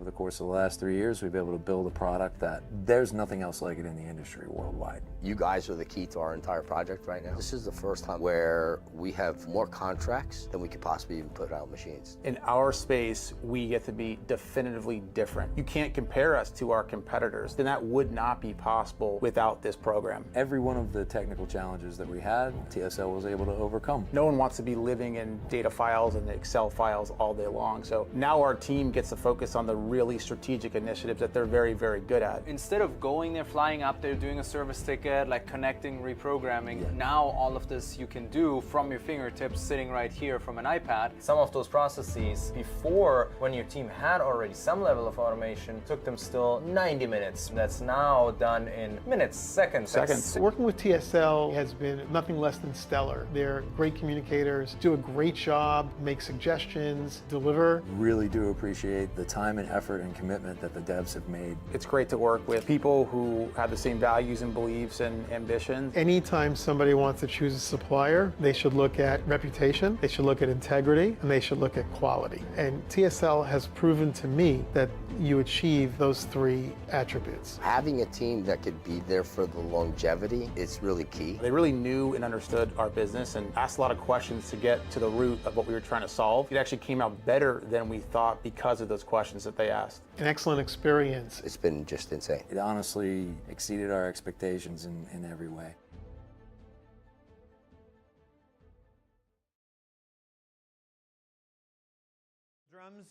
Over the course of the last 3 years, we've been able to build a product that there's nothing else like it in the industry worldwide. You guys are the key to our entire project right now. This is the first time where we have more contracts than we could possibly even put out machines. In our space, we get to be definitively different. You can't compare us to our competitors, and that would not be possible without this program. Every one of the technical challenges that we had, TSL was able to overcome. No one wants to be living in data files and Excel files all day long, so now our team gets to focus on the really strategic initiatives that they're very, very good at. Instead of going there, flying up there, doing a service ticket, like connecting, reprogramming, now all of this you can do from your fingertips, sitting right here from an iPad. Some of those processes before, when your team had already some level of automation, took them still 90 minutes. That's now done in minutes, seconds. Working with TSL has been nothing less than stellar. They're great communicators, do a great job, make suggestions, deliver. Really do appreciate the time and effort and commitment that the devs have made. It's great to work with people who have the same values and beliefs and ambitions. Anytime somebody wants to choose a supplier, they should look at reputation, they should look at integrity, and they should look at quality. And TSL has proven to me that you achieve those three attributes. Having a team that could be there for the longevity is really key. They really knew and understood our business and asked a lot of questions to get to the root of what we were trying to solve. It actually came out better than we thought because of those questions that they asked. An excellent experience. It's been just insane. It honestly exceeded our expectations in every way.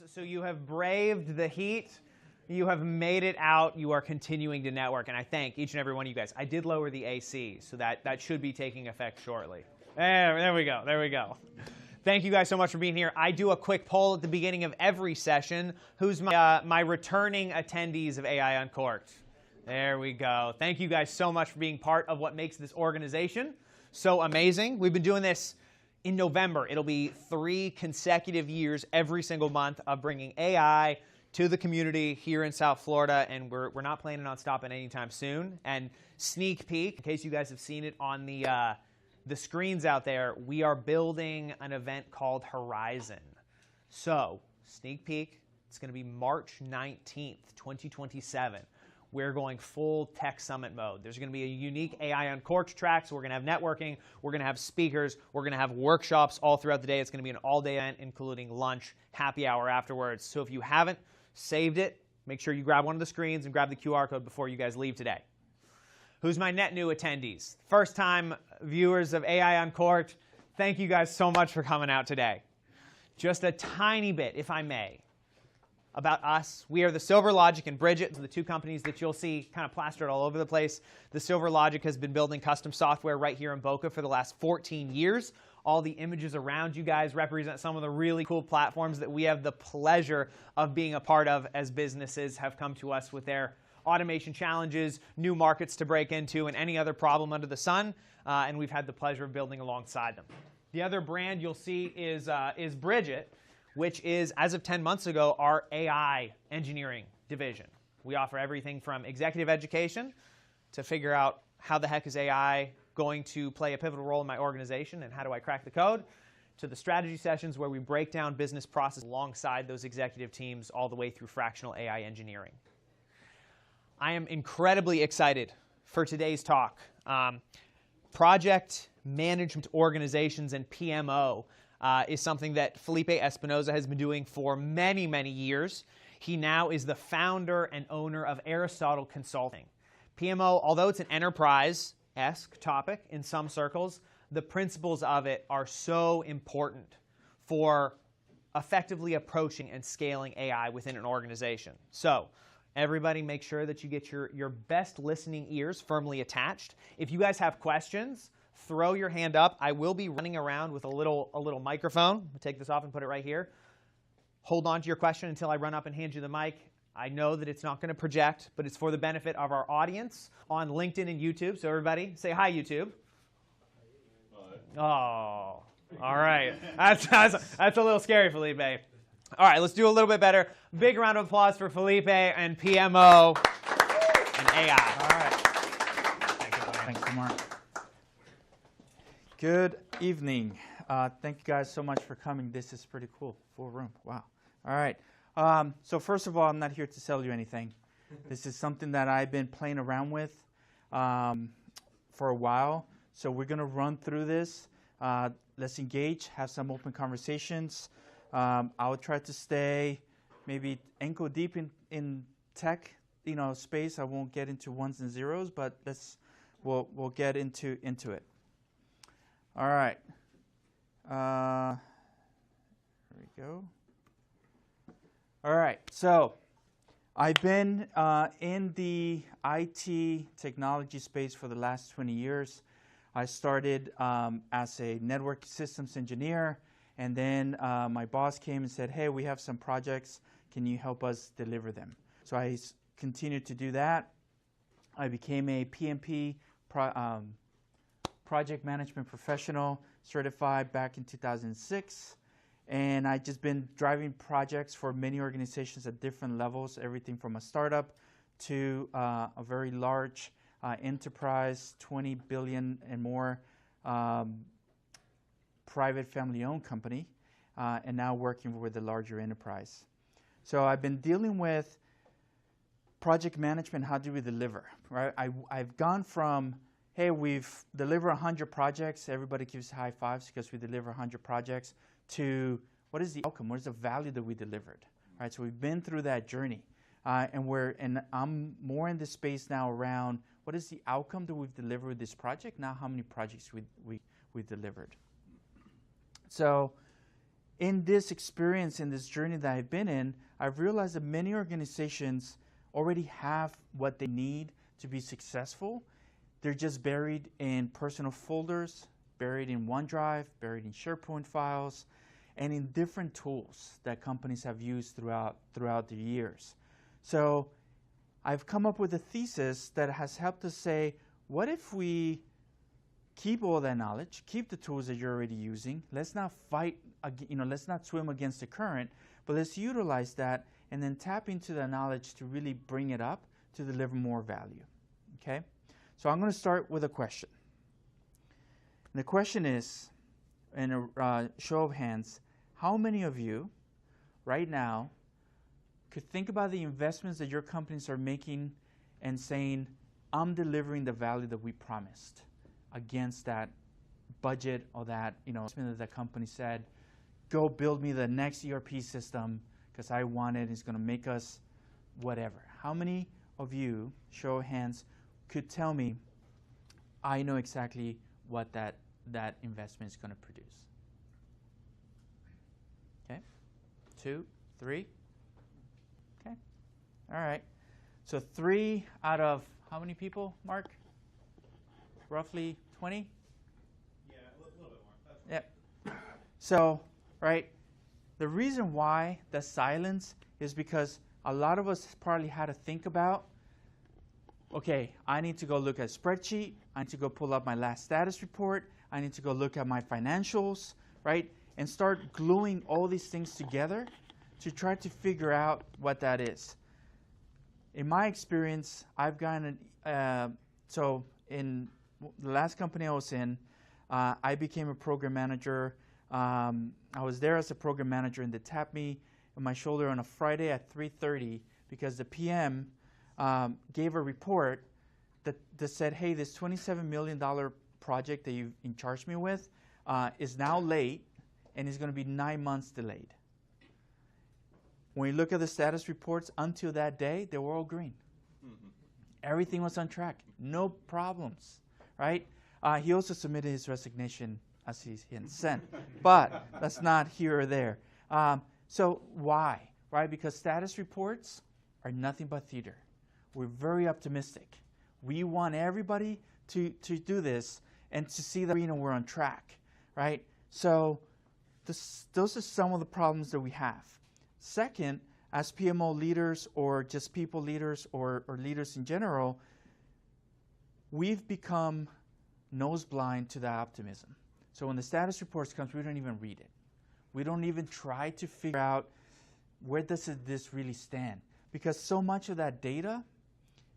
So you have braved the heat, you have made it out, you are continuing to network, and I thank each and every one of you guys. I did lower the AC, so that should be taking effect shortly. There we go, there we go. Thank you guys so much for being here. I do a quick poll at the beginning of every session. Who's my returning attendees of AI Uncorked? There we go. Thank you guys so much for being part of what makes this organization so amazing. We've been doing this in November. It'll be 3 consecutive years every single month of bringing AI to the community here in South Florida, and we're not planning on stopping anytime soon. And sneak peek, in case you guys have seen it on the screens out there, we are building an event called Horizon. So, sneak peek, it's going to be March 19th, 2027. We're going full tech summit mode. There's going to be a unique AI Uncorked track, so we're going to have networking, we're going to have speakers, we're going to have workshops all throughout the day. It's going to be an all-day event, including lunch, happy hour afterwards. So if you haven't saved it, make sure you grab one of the screens and grab the QR code before you guys leave today. Who's my net new attendees? First-time viewers of AI Uncorked, thank you guys so much for coming out today. Just a tiny bit, if I may, about us. We are the SilverLogic and Bridget, the 2 companies that you'll see kind of plastered all over the place. The SilverLogic has been building custom software right here in Boca for the last 14 years. All the images around you guys represent some of the really cool platforms that we have the pleasure of being a part of as businesses have come to us with their automation challenges, new markets to break into, and any other problem under the sun, and we've had the pleasure of building alongside them. The other brand you'll see is Bridget, which is, as of 10 months ago, our AI engineering division. We offer everything from executive education to figure out how the heck is AI going to play a pivotal role in my organization and how do I crack the code, to the strategy sessions where we break down business process alongside those executive teams all the way through fractional AI engineering. I am incredibly excited for today's talk. Project management organizations and PMO is something that Felipe Espinosa has been doing for many, many years. He now is the founder and owner of Aristotle Consulting. PMO, although it's an enterprise-esque topic in some circles, the principles of it are so important for effectively approaching and scaling AI within an organization. So, everybody make sure that you get your best listening ears firmly attached. If you guys have questions, throw your hand up. I will be running around with a little microphone. I'll take this off and put it right here. Hold on to your question until I run up and hand you the mic. I know that it's not going to project, but it's for the benefit of our audience on LinkedIn and YouTube. So everybody, say hi, YouTube. Hi. Oh, all right. That's a little scary, Felipe. All right, let's do a little bit better. Big round of applause for Felipe and PMO and AI. All right. Thanks, Mark. Good evening. Thank you guys so much for coming. This is pretty cool. Full room. Wow. All right. So first of all, I'm not here to sell you anything. This is something that I've been playing around with for a while. So we're going to run through this. Let's engage, have some open conversations. I'll try to stay maybe ankle deep in tech, space. I won't get into ones and zeros, but we'll get into it. All right. There we go. All right. So I've been in the IT technology space for the last 20 years. I started as a network systems engineer, and then my boss came and said, hey, we have some projects. Can you help us deliver them? So I continued to do that. I became a PMP, project management professional, certified back in 2006. And I've just been driving projects for many organizations at different levels, everything from a startup to a very large enterprise, 20 billion and more, private family-owned company, and now working with a larger enterprise. So I've been dealing with project management, how do we deliver, right? I've gone from, hey, we've delivered 100 projects, everybody gives high fives because we deliver 100 projects, to what is the outcome, what is the value that we delivered, right? So we've been through that journey. And I'm more in this space now around what is the outcome that we've delivered with this project, now how many projects we delivered. So in this experience, in this journey that I've been in, I've realized that many organizations already have what they need to be successful. They're just buried in personal folders, buried in OneDrive, buried in SharePoint files, and in different tools that companies have used throughout the years. So I've come up with a thesis that has helped us say, what if we keep all that knowledge, keep the tools that you're already using, let's not fight, let's not swim against the current, but let's utilize that and then tap into the knowledge to really bring it up to deliver more value, okay? So I'm going to start with a question. And the question is, in a show of hands, how many of you right now could think about the investments that your companies are making and saying, I'm delivering the value that we promised against that budget or that, investment that the company said, go build me the next ERP system because I want it, it's going to make us whatever. How many of you, show of hands, could tell me, I know exactly what that investment is going to produce? Okay, 2, 3. Okay, all right. So 3 out of how many people, Mark? Roughly 20? Yeah, a little bit more. Yep. So, right, the reason why the silence is because a lot of us probably had to think about, okay, I need to go look at a spreadsheet. I need to go pull up my last status report. I need to go look at my financials, right? And start gluing all these things together to try to figure out what that is. In my experience, I've gotten, so in the last company I was in, I became a program manager. I was there as a program manager, and they tapped me on my shoulder on a Friday at 3:30 because the PM gave a report that said, hey, this $27 million project that you've in charge me with is now late and is going to be 9 months delayed. When you look at the status reports until that day, they were all green. Everything was on track. No problems, right? He also submitted his resignation as he had sent, but that's not here or there. So why, right? Because status reports are nothing but theater. We're very optimistic. We want everybody to do this and to see that we're on track, right? So those are some of the problems that we have. Second, as PMO leaders or just people leaders or leaders in general, we've become nose blind to that optimism. So when the status reports comes, we don't even read it. We don't even try to figure out where does this really stand, because so much of that data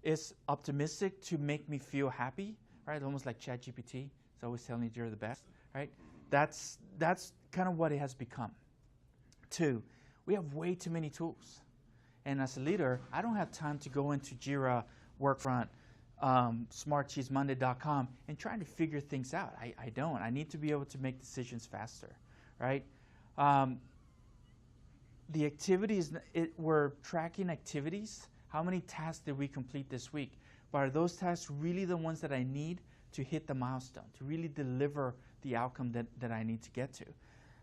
is optimistic to make me feel happy, right? Almost like ChatGPT. It's always telling you you're the best, right? That's kind of what it has become. 2, we We have way too many tools. And as a leader, I don't have time to go into Jira, Workfront, smartcheesemonday.com and trying to figure things out. I don't. I need to be able to make decisions faster, right? The activities, we're tracking activities. How many tasks did we complete this week? But are those tasks really the ones that I need to hit the milestone, to really deliver the outcome that I need to get to?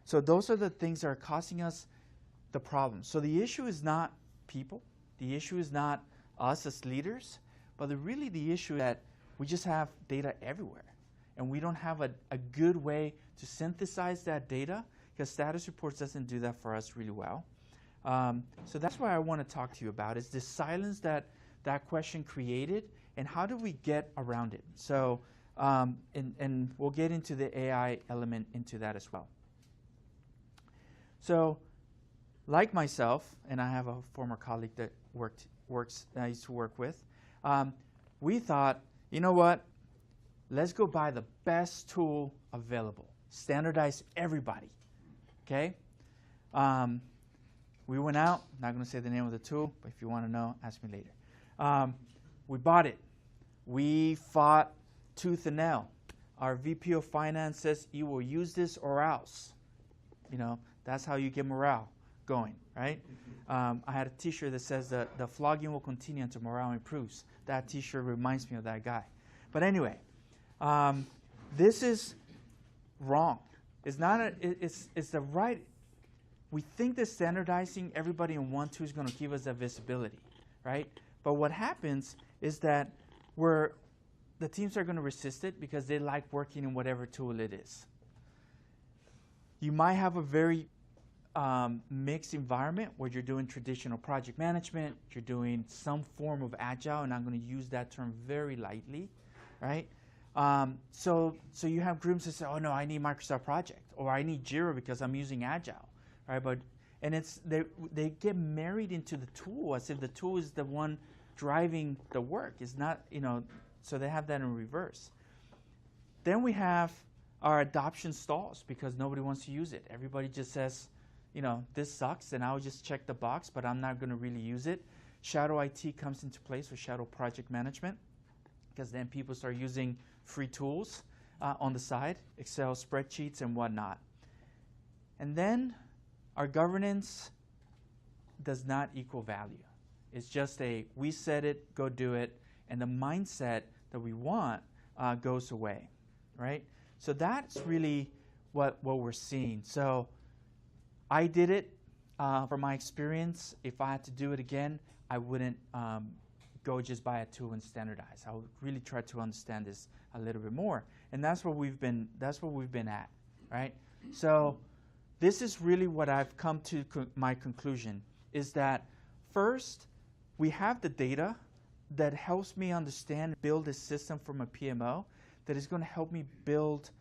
So those are the things that are causing us the problem. So the issue is not people. The issue is not us as leaders, but really the issue is that we just have data everywhere. And we don't have a good way to synthesize that data, because status reports doesn't do that for us really well. So that's what I want to talk to you about, is the silence that question created, and how do we get around it? So, and we'll get into the AI element into that as well. So, like myself, and I have a former colleague that I used to work with, we thought, you know what? Let's go buy the best tool available. Standardize everybody, okay? We went out, not going to say the name of the tool, but if you want to know, ask me later. We bought it. We fought tooth and nail. Our VP of Finance says, you will use this or else. You know, that's how you get morale going, right? I had a t-shirt that says that the flogging will continue until morale improves. That t-shirt reminds me of that guy. But anyway, this is wrong. It's not it's the right. We think that standardizing everybody in one tool is going to give us that visibility, right? But what happens is that the teams are going to resist it because they like working in whatever tool it is. You might have a very mixed environment where you're doing traditional project management, you're doing some form of agile, and I'm going to use that term very lightly, right? So you have groups that say, oh no, I need Microsoft Project, or I need Jira because I'm using agile. Right, and they get married into the tool as if the tool is the one driving the work. It's not, so they have that in reverse. Then we have our adoption stalls because nobody wants to use it. Everybody just says, this sucks, and I'll just check the box, but I'm not going to really use it. Shadow IT comes into place with shadow project management, because then people start using free tools on the side, Excel spreadsheets and whatnot. And then our governance does not equal value. It's just we said it, go do it, and the mindset that we want goes away, right? So that's really what we're seeing. So I did it. From my experience, if I had to do it again, I wouldn't go just buy a tool and standardize. I would really try to understand this a little bit more, and that's what we've been at, right? So this is really what I've come to my conclusion, is that first, we have the data that helps me understand, build a system from a PMO that is going to help me build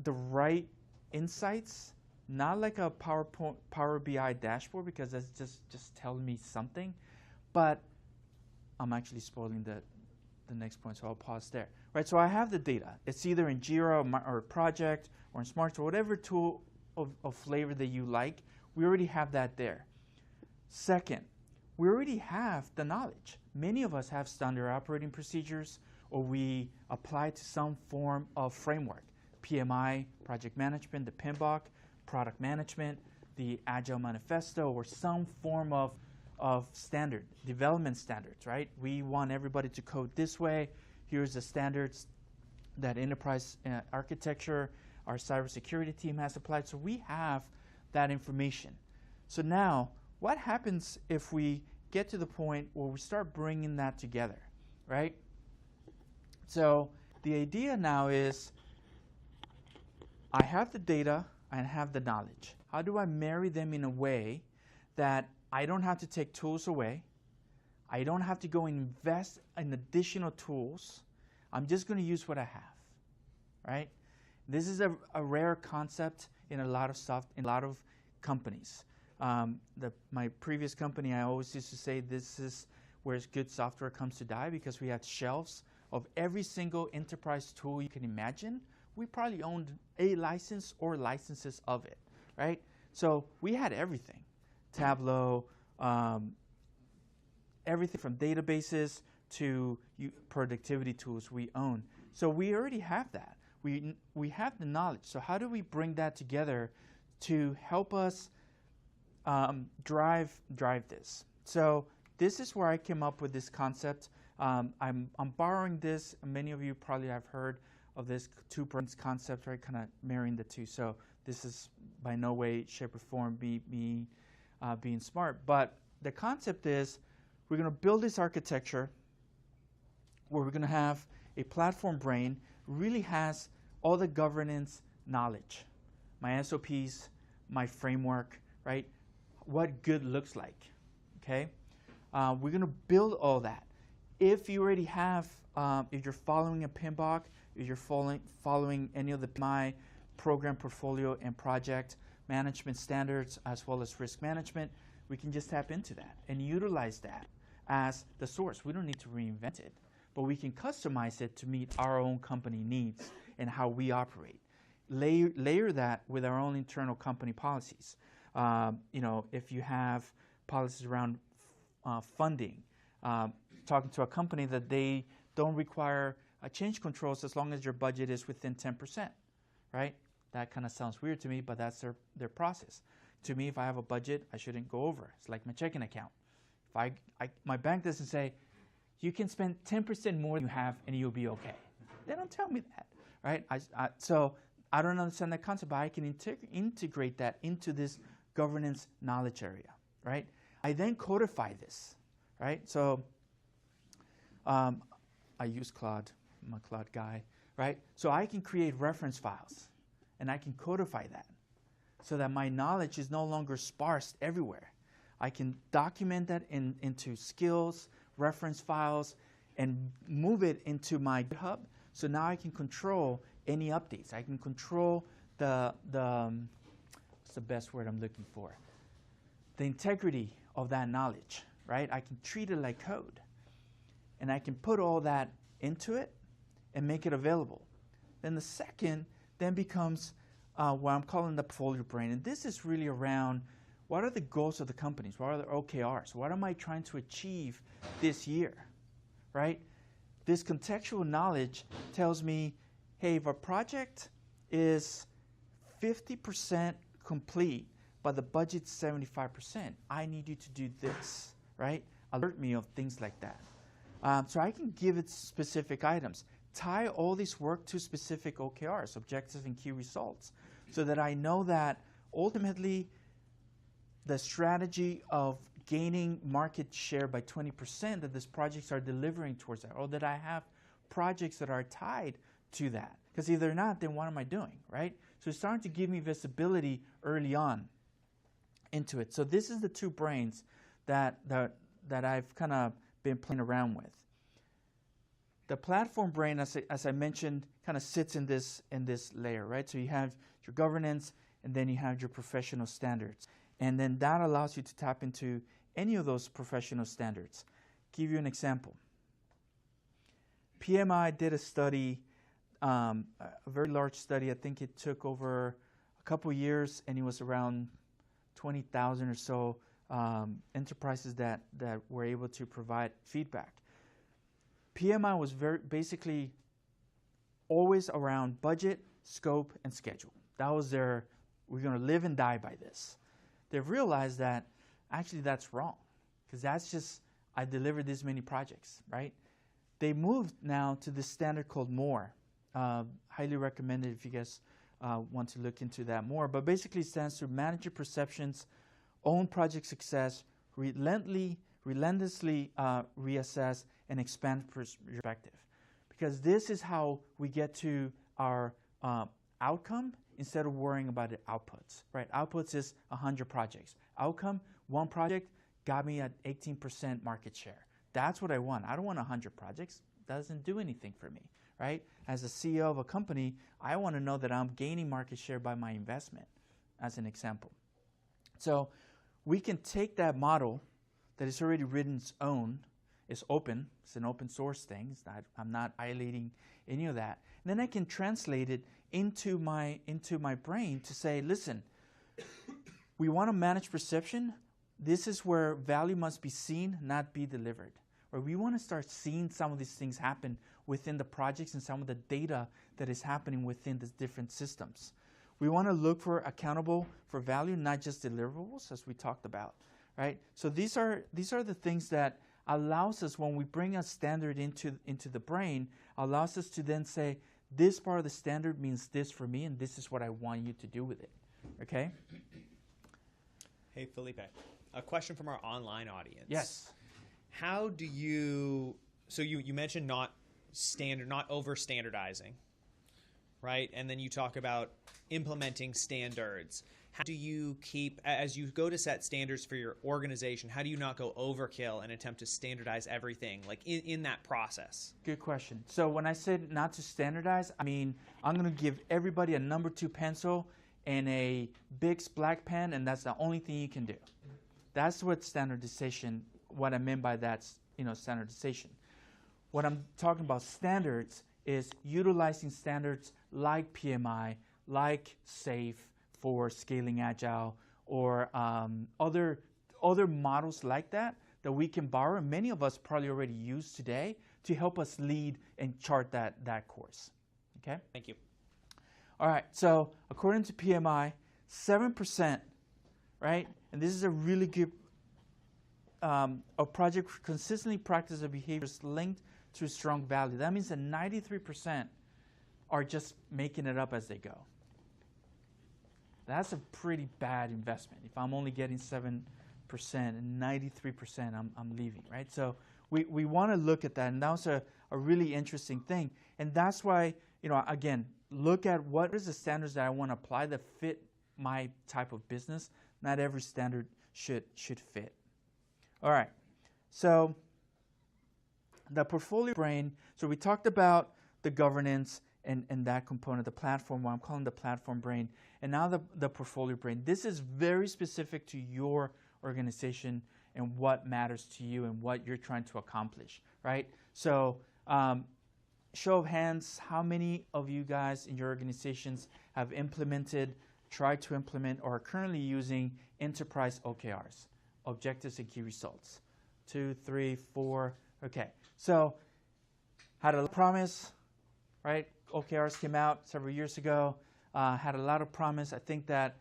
the right insights, not like a Power BI dashboard, because that's just telling me something, but I'm actually spoiling the next point, so I'll pause there. Right, so I have the data. It's either in Jira or Project or in Smart or whatever tool of flavor that you like. We already have that there. Second, we already have the knowledge. Many of us have standard operating procedures, or we apply to some form of framework. PMI, project management, the PMBOK, product management, the Agile Manifesto, or some form of standard, development standards, right? We want everybody to code this way. Here's the standards that enterprise architecture, our cybersecurity team has applied. So we have that information. So now, what happens if we get to the point where we start bringing that together, right? So the idea now is, I have the data, I have the knowledge. How do I marry them in a way that I don't have to take tools away, I don't have to go invest in additional tools, I'm just going to use what I have, right? This is a rare concept in a lot of companies. My previous company, I always used to say this is where good software comes to die, because we had shelves of every single enterprise tool you can imagine. We probably owned a license or licenses of it, right? So we had everything, Tableau, everything from databases to productivity tools we own. So we already have that. We have the knowledge. So how do we bring that together to help us drive this? So this is where I came up with this concept. I'm borrowing this. Many of you probably have heard of this two brains concept, right? Kind of marrying the two. So this is by no way, shape, or form me being smart. But the concept is we're going to build this architecture where we're going to have a platform brain really has all the governance knowledge, my SOPs, my framework, right? What good looks like, okay? We're going to build all that. If you already have, if you're following a PMBOK, if you're following any of the PMI program portfolio and project management standards as well as risk management, we can just tap into that and utilize that as the source. We don't need to reinvent it, but we can customize it to meet our own company needs and how we operate. Layer that with our own internal company policies. If you have policies around funding, talking to a company that they don't require change controls as long as your budget is within 10%, right? That kind of sounds weird to me, but that's their process. To me, if I have a budget, I shouldn't go over. It's like my checking account. If my bank doesn't say, you can spend 10% more than you have and you'll be okay. They don't tell me that, right? So I don't understand that concept, but I can integrate that into this governance knowledge area, right? I then codify this, right? So I use Claude. I'm a Claude guy, right? So I can create reference files, and I can codify that so that my knowledge is no longer sparse everywhere. I can document that into skills, reference files, and move it into my GitHub. So now I can control any updates. I can control the what's the best word I'm looking for? The integrity of that knowledge, right? I can treat it like code. And I can put all that into it and make it available. Then the second then becomes what I'm calling the portfolio brain. And this is really around what are the goals of the companies? What are the OKRs? What am I trying to achieve this year, right? This contextual knowledge tells me, hey, if a project is 50% complete, but the budget's 75%, I need you to do this, right? Alert me of things like that. So I can give it specific items. Tie all this work to specific OKRs, objectives and key results, so that I know that ultimately the strategy of gaining market share by 20% that these projects are delivering towards that, or that I have projects that are tied to that. Because if they're not, then what am I doing, right? So it's starting to give me visibility early on into it. So this is the two brains that I've kind of been playing around with. The platform brain, as I mentioned, kind of sits in this layer, right? So you have your governance, and then you have your professional standards. And then that allows you to tap into any of those professional standards. Give you an example. PMI did a study, a very large study. I think it took over a couple years, and it was around 20,000 or so enterprises that were able to provide feedback. PMI was basically always around budget, scope, and schedule. That was we're going to live and die by this. They've realized that actually that's wrong, because that's just, I delivered this many projects, right? They moved now to this standard called MORE. Highly recommended if you guys want to look into that more. But basically it stands for Manager Perceptions, Own Project Success, Relentlessly Reassess, and Expand Perspective. Because this is how we get to our outcome instead of worrying about the outputs, right? Outputs is 100 projects. Outcome, one project got me at 18% market share. That's what I want. I don't want 100 projects. That doesn't do anything for me, right? As a CEO of a company, I want to know that I'm gaining market share by my investment, as an example. So we can take that model that is already written its own, it's open, it's an open source thing, I'm not violating any of that. And then I can translate it into my brain to say, listen, we want to manage perception. This is where value must be seen, not be delivered. Or we want to start seeing some of these things happen within the projects and some of the data that is happening within the different systems. We want to look for accountable for value, not just deliverables, as we talked about, right? So these are the things that allows us, when we bring a standard into the brain, allows us to then say, this part of the standard means this for me, and this is what I want you to do with it, okay? Hey, Felipe, a question from our online audience. Yes. How do you, so you mentioned not over standardizing, right? And then you talk about implementing standards. How do you keep, as you go to set standards for your organization, how do you not go overkill and attempt to standardize everything, like in that process? Good question. So when I said not to standardize, I mean, I'm going to give everybody a number 2 pencil and a Bix black pen, and that's the only thing you can do. That's what standardization, what I meant by that, standardization. What I'm talking about standards is utilizing standards like PMI, like SAFe for scaling agile, or other models like that we can borrow, and many of us probably already use today to help us lead and chart that course. Okay? Thank you. All right, so according to PMI, 7%, right? And this is a really good a project consistently practice of behaviors linked to strong value. That means that 93% are just making it up as they go. That's a pretty bad investment. If I'm only getting 7% and 93% I'm leaving, right? So we want to look at that, and that's a really interesting thing. And that's why, again, look at what is the standards that I want to apply that fit my type of business. Not every standard should fit. All right, so the portfolio brain, so we talked about the governance and that component, the platform, what I'm calling the platform brain, and now the portfolio brain. This is very specific to your organization and what matters to you and what you're trying to accomplish, right? So show of hands, how many of you guys in your organizations have implemented, tried to implement, or are currently using enterprise OKRs, objectives and key results? 2, 3, 4, okay. So had a promise, right? OKRs came out several years ago, had a lot of promise. I think that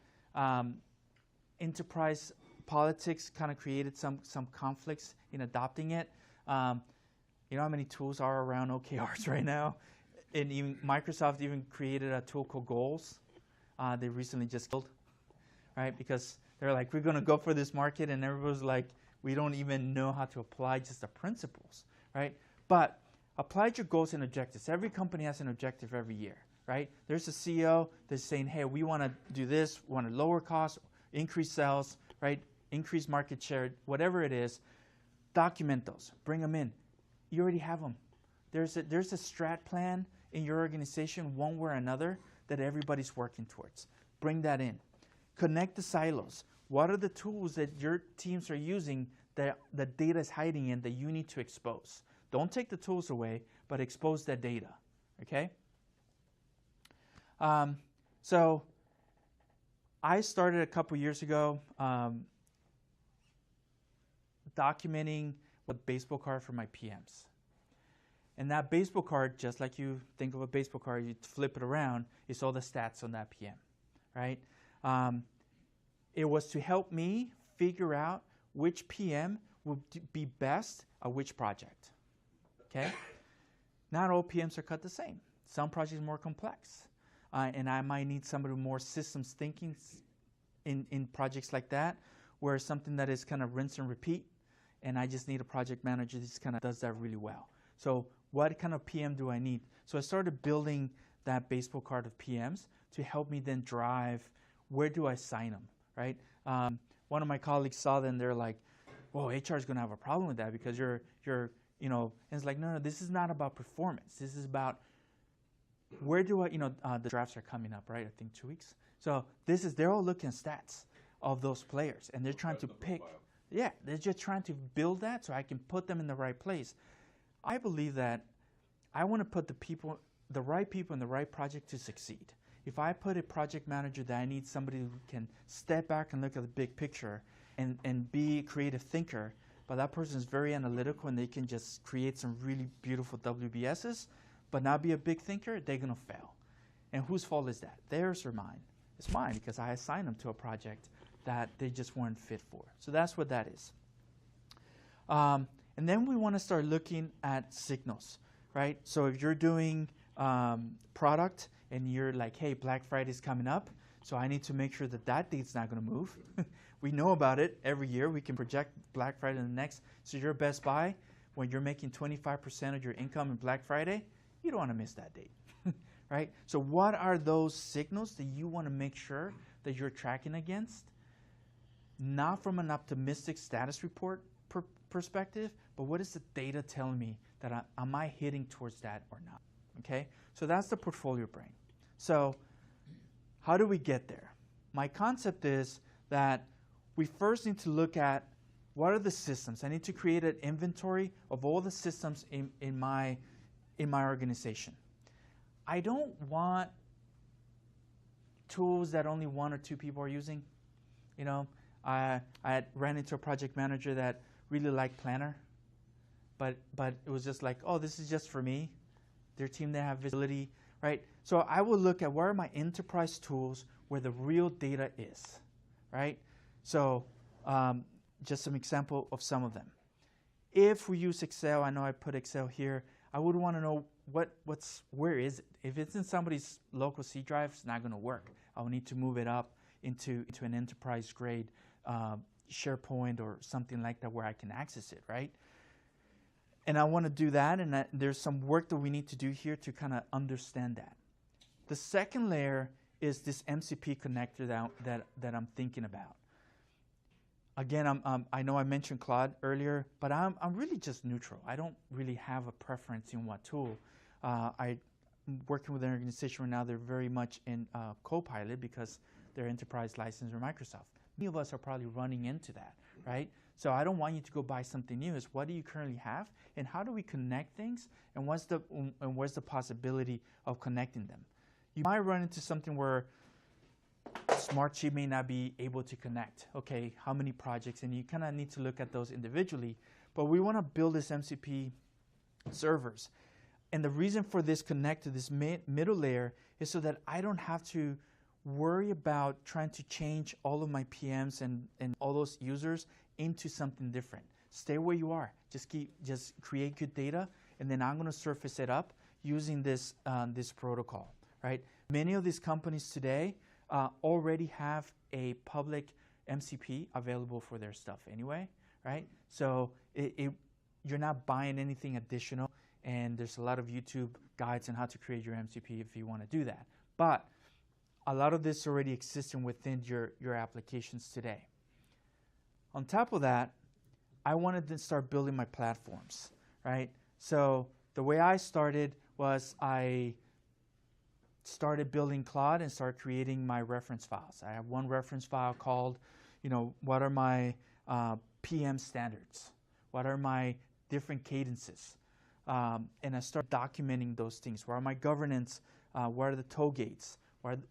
enterprise politics kind of created some conflicts in adopting it. You know how many tools are around OKRs right now? And even Microsoft even created a tool called Goals. They recently just killed, right? Because they're like, we're going to go for this market, and everybody's like, we don't even know how to apply just the principles, right? But apply your goals and objectives. Every company has an objective every year, right? There's a CEO that's saying, hey, we want to do this, we want to lower costs, increase sales, right? Increase market share, whatever it is. Document those, bring them in. You already have them. There's a strat plan in your organization, one way or another, that everybody's working towards. Bring that in. Connect the silos. What are the tools that your teams are using that the data is hiding in that you need to expose? Don't take the tools away, but expose that data, okay? So I started a couple years ago documenting a baseball card for my PMs. And that baseball card, just like you think of a baseball card, you flip it around, it's all the stats on that PM, right? It was to help me figure out which PM would be best at which project, okay? Not all PMs are cut the same. Some projects are more complex. And I might need somebody with more systems thinking in projects like that, where something that is kind of rinse and repeat, and I just need a project manager that just kind of does that really well. So what kind of PM do I need? So I started building that baseball card of PMs to help me then drive, where do I sign them, right? One of my colleagues saw them, they're like, whoa, HR is going to have a problem with that because you're, and it's like, no, this is not about performance. This is about where do I, the drafts are coming up, right? I think 2 weeks. So they're all looking at stats of those players, and they're trying to pick. Yeah, they're just trying to build that so I can put them in the right place. I believe that I want to put the right people in the right project to succeed. If I put a project manager that I need somebody who can step back and look at the big picture and be a creative thinker, but that person is very analytical and they can just create some really beautiful WBSs, but not be a big thinker, they're going to fail. And whose fault is that? Theirs or mine? It's mine because I assigned them to a project that they just weren't fit for. So that's what that is. And then we want to start looking at signals, right? So if you're doing product and you're like, hey, Black Friday's coming up, so I need to make sure that that date's not going to move. We know about it every year. We can project Black Friday in the next. So your Best Buy, when you're making 25% of your income in Black Friday, you don't want to miss that date, right? So what are those signals that you want to make sure that you're tracking against? Not from an optimistic status report perspective, but what is the data telling me that am I hitting towards that or not? Okay, so that's the portfolio brain. So how do we get there? My concept is that we first need to look at what are the systems. I need to create an inventory of all the systems in my organization. I don't want tools that only 1 or 2 people are using. You know, I ran into a project manager that really liked Planner, but it was just like, oh, this is just for me. Their team, they have visibility, right? So I will look at where are my enterprise tools where the real data is, right? So just some example of some of them. If we use Excel, I know I put Excel here, I would want to know where is it? If it's in somebody's local C drive, it's not going to work. I will need to move it up into an enterprise grade SharePoint or something like that where I can access it, right? And I want to do that, and there's some work that we need to do here to kind of understand that. The second layer is this MCP connector that I'm thinking about. Again, I know I mentioned Claude earlier, but I'm really just neutral. I don't really have a preference in what tool. I'm working with an organization right now, they're very much in Copilot because their enterprise license or Microsoft. Many of us are probably running into that, right? So I don't want you to go buy something new. It's what do you currently have, and how do we connect things, and where's the possibility of connecting them? You might run into something where Smartsheet may not be able to connect. Okay, how many projects? And you kind of need to look at those individually. But we want to build this MCP servers. And the reason for this connect to this middle layer is so that I don't have to worry about trying to change all of my PMs and all those users into something different. Stay where you are. Just create good data, and then I'm going to surface it up using this protocol, right? Many of these companies today already have a public MCP available for their stuff anyway, right? So you're not buying anything additional, and there's a lot of YouTube guides on how to create your MCP if you want to do that. But a lot of this already existing within your applications today. On top of that, I wanted to start building my platforms, right? So the way I started was I started building Claude and started creating my reference files. I have one reference file called, what are my PM standards? What are my different cadences? And I start documenting those things. Where are my governance? What are the tow gates?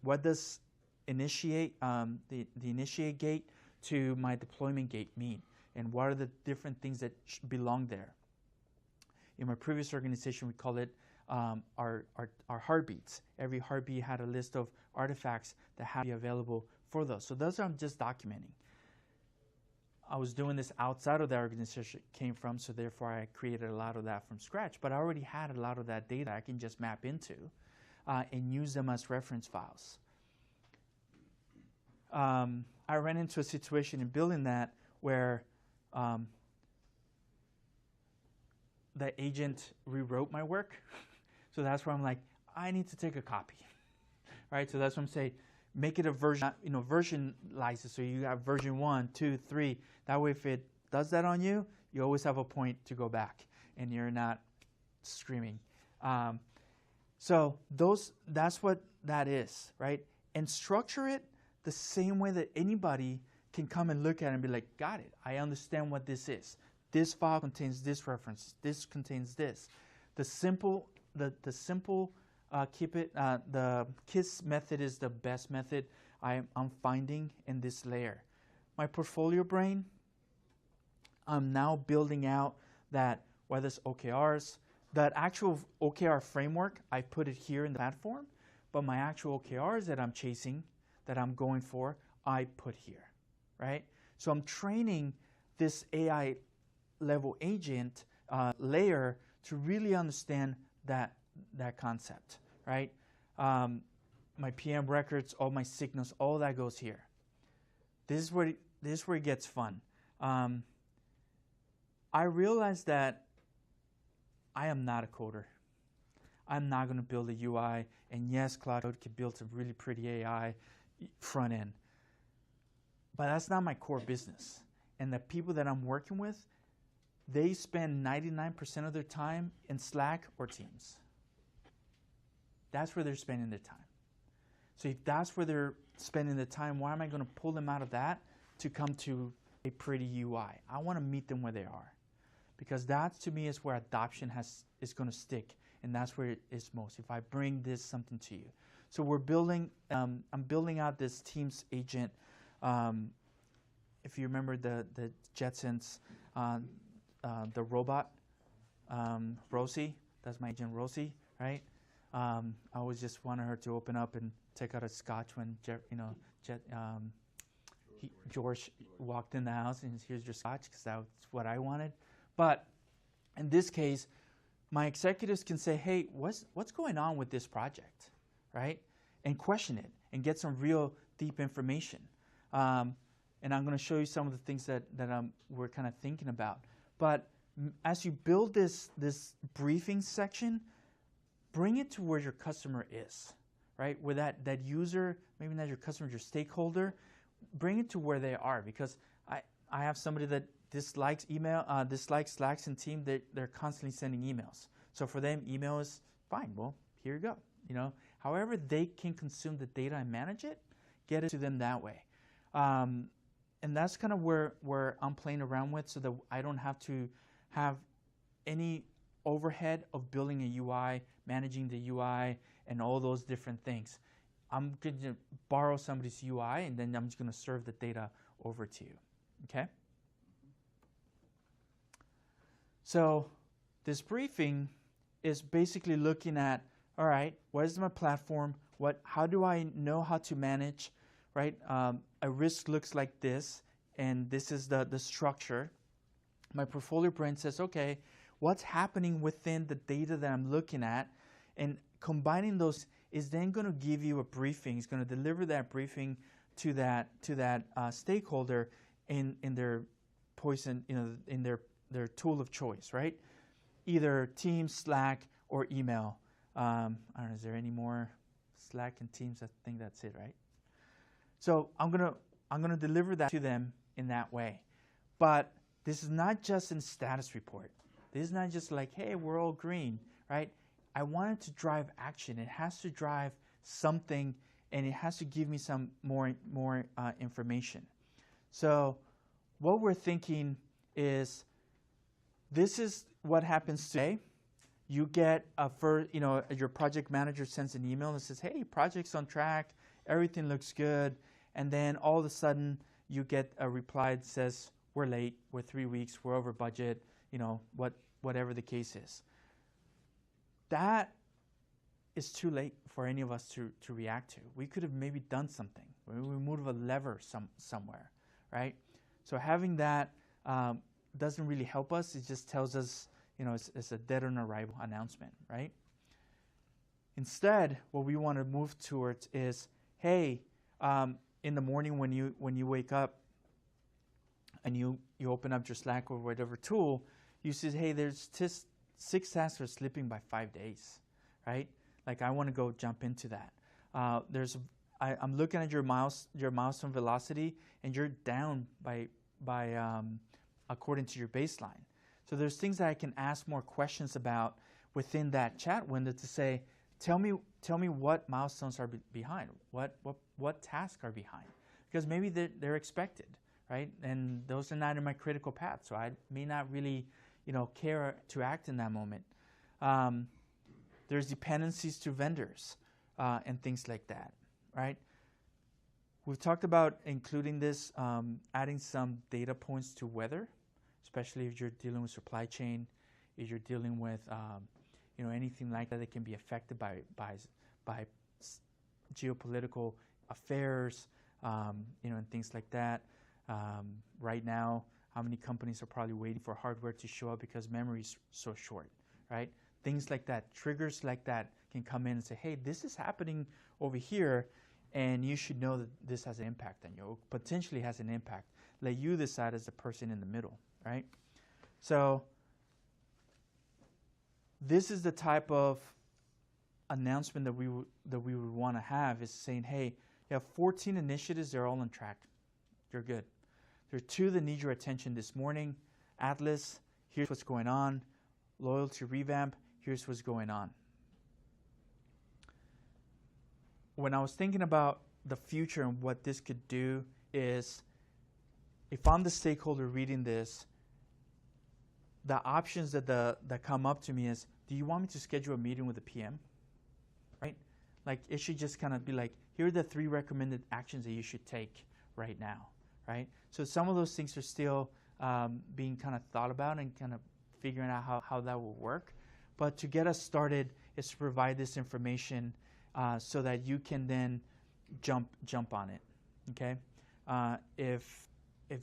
What does initiate, the initiate gate to my deployment gate mean? And what are the different things that belong there? In my previous organization, we call it our heartbeats. Every heartbeat had a list of artifacts that had to be available for those. So those I'm just documenting. I was doing this outside of the organization it came from, so therefore I created a lot of that from scratch. But I already had a lot of that data I can just map into and use them as reference files. I ran into a situation in building that where the agent rewrote my work. So that's where I'm like, I need to take a copy, right? So that's what I'm saying. Make it a version, versionalize it. So you have version 1, 2, 3. That way, if it does that on you, you always have a point to go back, and you're not screaming. So that's what that is, right? And structure it the same way that anybody can come and look at it and be like, got it. I understand what this is. This file contains this reference. This contains this. The simple keep it. The KISS method is the best method I'm finding in this layer. My portfolio brain, I'm now building out that, whether it's OKRs, that actual OKR framework, I put it here in the platform, but my actual OKRs that I'm chasing, that I'm going for, I put here, right? So I'm training this AI level agent layer to really understand that concept, right? My PM records, all my signals, all that goes here. This is where it gets fun. I realized that I am not a coder. I'm not going to build a UI. And yes, Cloud can build some really pretty AI front end. But that's not my core business. And the people that I'm working with, they spend 99% of their time in Slack or Teams. That's where they're spending their time. So if that's where they're spending the time, why am I going to pull them out of that to come to a pretty UI? I want to meet them where they are. Because that, to me, is where adoption is going to stick. And that's where it is most, if I bring this something to you. So we're building, I'm building out this Teams agent. If you remember the Jetsons, the robot, Rosie, that's my agent Rosie, right? I always just wanted her to open up and take out a scotch when George walked in the house and here's your scotch, because that's what I wanted. But in this case, my executives can say, hey, what's going on with this project, right? And question it and get some real deep information. And I'm going to show you some of the things that we're kind of thinking about. But as you build this briefing section, bring it to where your customer is, right? Where that user, maybe not your customer, your stakeholder, bring it to where they are. Because I have somebody that dislikes Slacks and Team. They're constantly sending emails. So for them, email is fine. Well, here you go. However they can consume the data and manage it, get it to them that way. And that's kind of where I'm playing around with, so that I don't have to have any overhead of building a UI, managing the UI, and all those different things. I'm going to borrow somebody's UI, and then I'm just going to serve the data over to you. Okay? So this briefing is basically looking at, all right, what is my platform? How do I know how to manage, right? A risk looks like this, and this is the structure. My portfolio brain says, okay, what's happening within the data that I'm looking at? And combining those is then going to give you a briefing. It's going to deliver that briefing to that stakeholder in their poison, in their tool of choice, right? Either Teams, Slack, or email. I don't know, is there any more? Slack and Teams, I think that's it, right? So I'm gonna deliver that to them in that way. But this is not just in status report. This is not just like, hey, we're all green, right? I want it to drive action. It has to drive something, and it has to give me some more information. So what we're thinking is, this is what happens today. You get your project manager sends an email that says, hey, project's on track, everything looks good. And then all of a sudden you get a reply that says, we're late, we're 3 weeks, we're over budget, whatever the case is. That is too late for any of us to react to. We could have maybe done something. We move a lever somewhere, right? So having that doesn't really help us. It just tells us, it's a dead on arrival announcement, right? Instead, what we want to move towards is, hey, in the morning when you wake up and you open up your Slack or whatever tool, you say, hey, there's just 6 tasks are slipping by 5 days, right? Like, I want to go jump into that. I'm looking at your milestone velocity, and you're down by according to your baseline. So there's things that I can ask more questions about within that chat window to say, tell me what milestones are behind, what tasks are behind, because maybe they're expected, right? And those are not in my critical path, so I may not really, care to act in that moment. There's dependencies to vendors and things like that, right? We've talked about including this, adding some data points to weather, especially if you're dealing with supply chain, if you're dealing with anything like that can be affected by geopolitical affairs, and things like that. Right now, how many companies are probably waiting for hardware to show up because memory is so short, right? Things like that, triggers like that can come in and say, hey, this is happening over here, and you should know that this has an impact on you, or potentially has an impact. Let you decide as the person in the middle, right? So this is the type of announcement that we would want to have, is saying, hey, you have 14 initiatives, they're all on track. You're good. There are 2 that need your attention this morning. Atlas, here's what's going on. Loyalty revamp, here's what's going on. When I was thinking about the future and what this could do is, if I'm the stakeholder reading this, the options that come up to me is, do you want me to schedule a meeting with the PM? Right? Like, it should just kind of be like, here are the 3 recommended actions that you should take right now, right? So some of those things are still being kind of thought about and kind of figuring out how that will work. But to get us started is to provide this information so that you can then jump on it, okay? If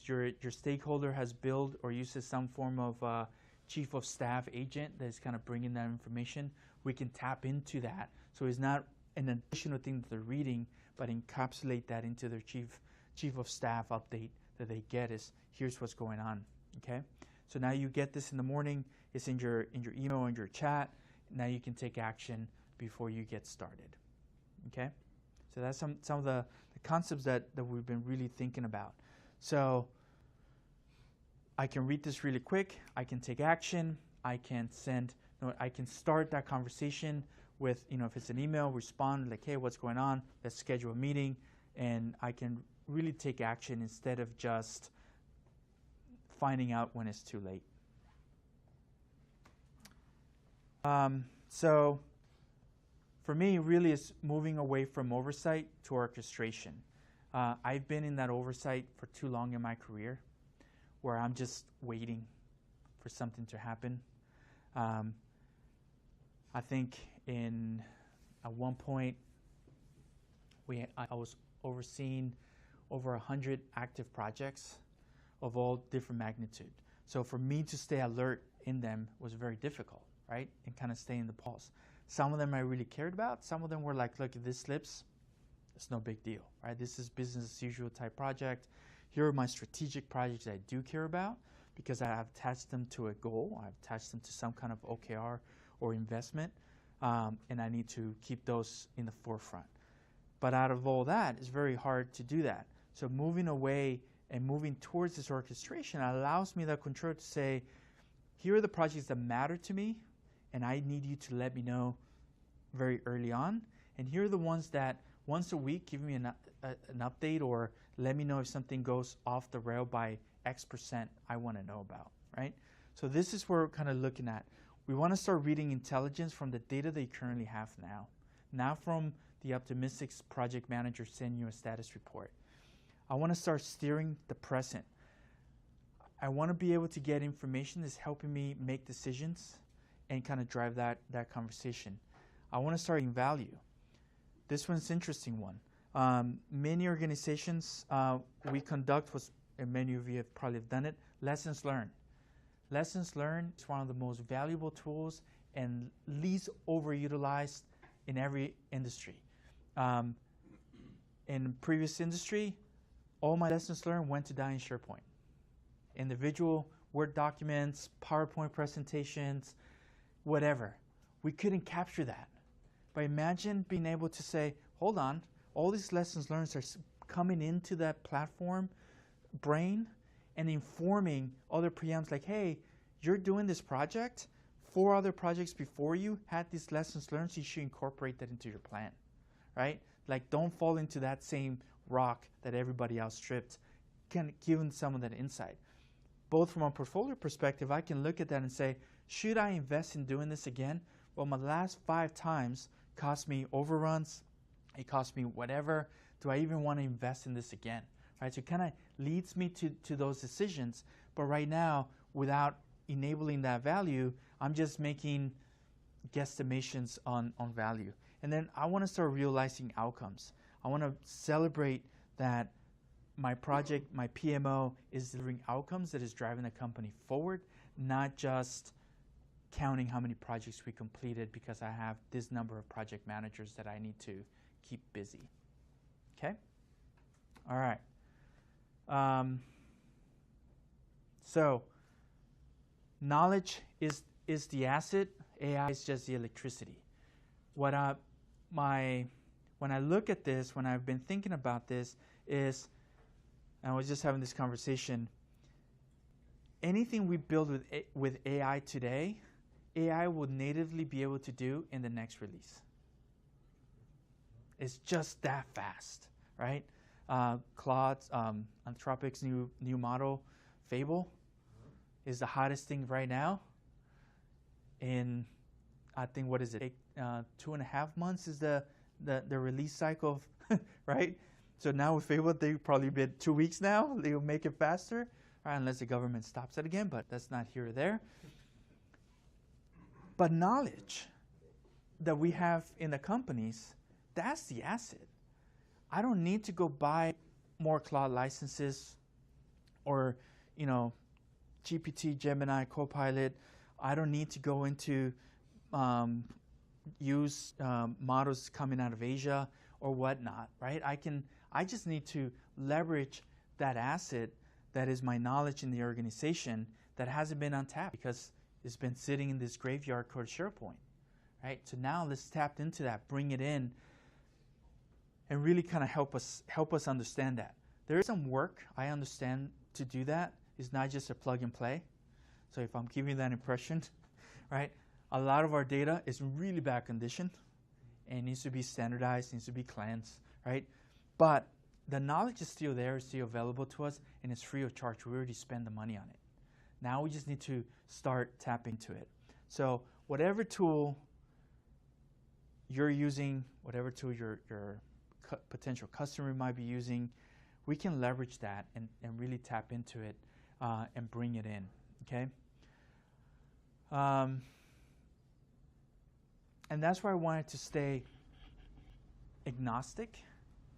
your stakeholder has built or uses some form of chief of staff agent that is kind of bringing that information, we can tap into that. So it's not an additional thing that they're reading, but encapsulate that into their chief of staff update that they get is, here's what's going on, okay? So now you get this in the morning, it's in your email or in your chat. Now you can take action before you get started, okay? So that's some of the concepts that we've been really thinking about. So I can read this really quick, I can take action, I can start that conversation with, if it's an email, respond like, hey, what's going on? Let's schedule a meeting, and I can really take action instead of just finding out when it's too late. So for me, really, it's moving away from oversight to orchestration. I've been in that oversight for too long in my career, where I'm just waiting for something to happen. I think at one point, I was overseeing over 100 active projects of all different magnitude. So for me to stay alert in them was very difficult, right? And kind of stay in the pulse. Some of them I really cared about. Some of them were like, look, if this slips, it's no big deal, right? This is business as usual type project. Here are my strategic projects that I do care about because I have attached them to a goal. I've attached them to some kind of OKR or investment, and I need to keep those in the forefront. But out of all that, it's very hard to do that. So moving away and moving towards this orchestration allows me the control to say, here are the projects that matter to me, and I need you to let me know very early on. And here are the ones that once a week give me an update or let me know if something goes off the rail by X% I want to know about, right? So this is where we're kind of looking at. We want to start reading intelligence from the data they currently have now. Not from the Optimistics project manager sending you a status report. I want to start steering the present. I want to be able to get information that's helping me make decisions and kind of drive that conversation. I want to start in value. This one's an interesting one. Many organizations we conduct, and many of you have probably done it, lessons learned. Lessons learned is one of the most valuable tools and least overutilized in every industry. In previous industry, all my lessons learned went to die in SharePoint. Individual Word documents, PowerPoint presentations, whatever. We couldn't capture that. But imagine being able to say, hold on, all these lessons learned are coming into that platform brain and informing other PMs like, hey, you're doing this project. 4 other projects before you had these lessons learned, so you should incorporate that into your plan, right? Like, don't fall into that same rock that everybody else tripped. Can give them some of that insight. Both from a portfolio perspective, I can look at that and say, should I invest in doing this again? Well, my last 5 times cost me overruns. It cost me whatever. Do I even want to invest in this again? Right? So it kind of leads me to those decisions. But right now, without enabling that value, I'm just making guesstimations on value. And then I want to start realizing outcomes. I want to celebrate that my project, my PMO, is delivering outcomes that is driving the company forward, not just counting how many projects we completed because I have this number of project managers that I need to keep busy. Okay? All right. So knowledge is the asset. AI is just the electricity. When I look at this, when I've been thinking about this, is, and I was just having this conversation, anything we build with AI today, AI will natively be able to do in the next release. It's just that fast, right? Claude's, Anthropic's new model, Fable, is the hottest thing right now. In, I think, what is it? 2.5 months is the release cycle, right? So now with Fable, they probably been 2 weeks now. They'll make it faster, right? Unless the government stops it again, but that's not here or there. But knowledge that we have in the companies, that's the asset. I don't need to go buy more cloud licenses or, GPT, Gemini, Copilot. I don't need to go into use models coming out of Asia or whatnot, right? I just need to leverage that asset that is my knowledge in the organization that hasn't been untapped because it's been sitting in this graveyard called SharePoint, right? So now let's tap into that, bring it in, and really kind of help us understand that. There is some work, I understand, to do that. It's not just a plug and play. So if I'm giving that impression, right? A lot of our data is in really bad condition and needs to be standardized, needs to be cleansed, right? But the knowledge is still there, it's still available to us, and it's free of charge. We already spend the money on it. Now we just need to start tapping to it. So whatever tool you're using, whatever tool your potential customer might be using, we can leverage that and really tap into it and bring it in, okay? And that's why I wanted to stay agnostic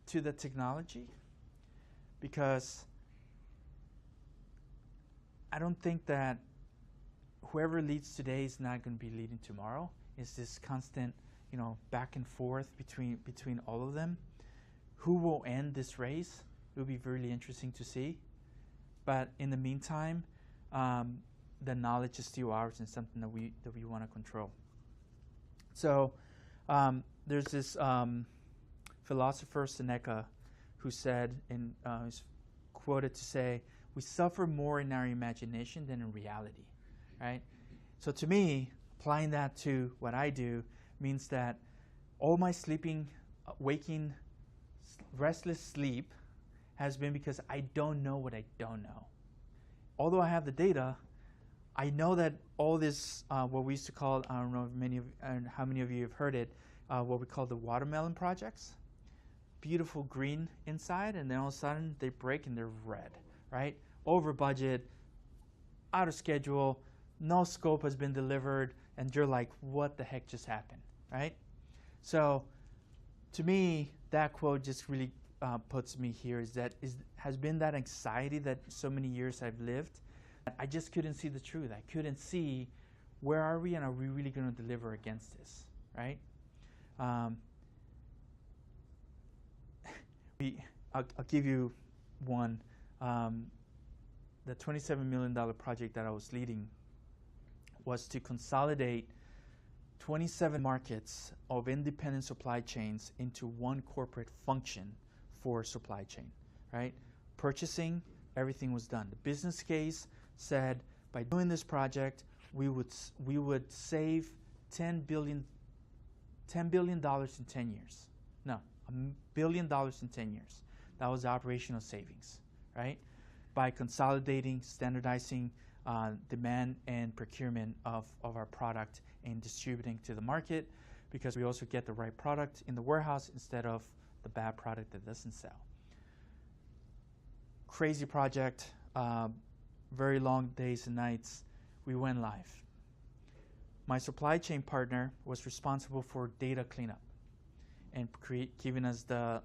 to the technology, because I don't think that whoever leads today is not going to be leading tomorrow. It's this constant, back and forth between all of them. Who will end this race? It will be really interesting to see. But in the meantime, the knowledge is still ours and something that we want to control. So there's this philosopher, Seneca, who said, and he's quoted to say, "We suffer more in our imagination than in reality," right? So to me, applying that to what I do means that all my sleeping, waking, restless sleep has been because I don't know what I don't know. Although I have the data, I know that all this, what we used to call, I don't know if how many of you have heard it, what we call the watermelon projects. Beautiful green inside, and then all of a sudden they break and they're red, right? Over budget, out of schedule, no scope has been delivered, and you're like, what the heck just happened, right? So to me, that quote just really puts me here, has been that anxiety that so many years I've lived. I just couldn't see the truth. I couldn't see where are we and are we really going to deliver against this, right? I'll give you one. The $27 million project that I was leading was to consolidate 27 markets of independent supply chains into one corporate function for supply chain, right? Purchasing, everything was done. The business case said by doing this project, we would save $10 billion in 10 years. No, $1 billion in 10 years. That was the operational savings, right? By consolidating, standardizing demand and procurement of our product and distributing to the market, because we also get the right product in the warehouse instead of the bad product that doesn't sell. Crazy project, very long days and nights. We went live. My supply chain partner was responsible for data cleanup and giving us the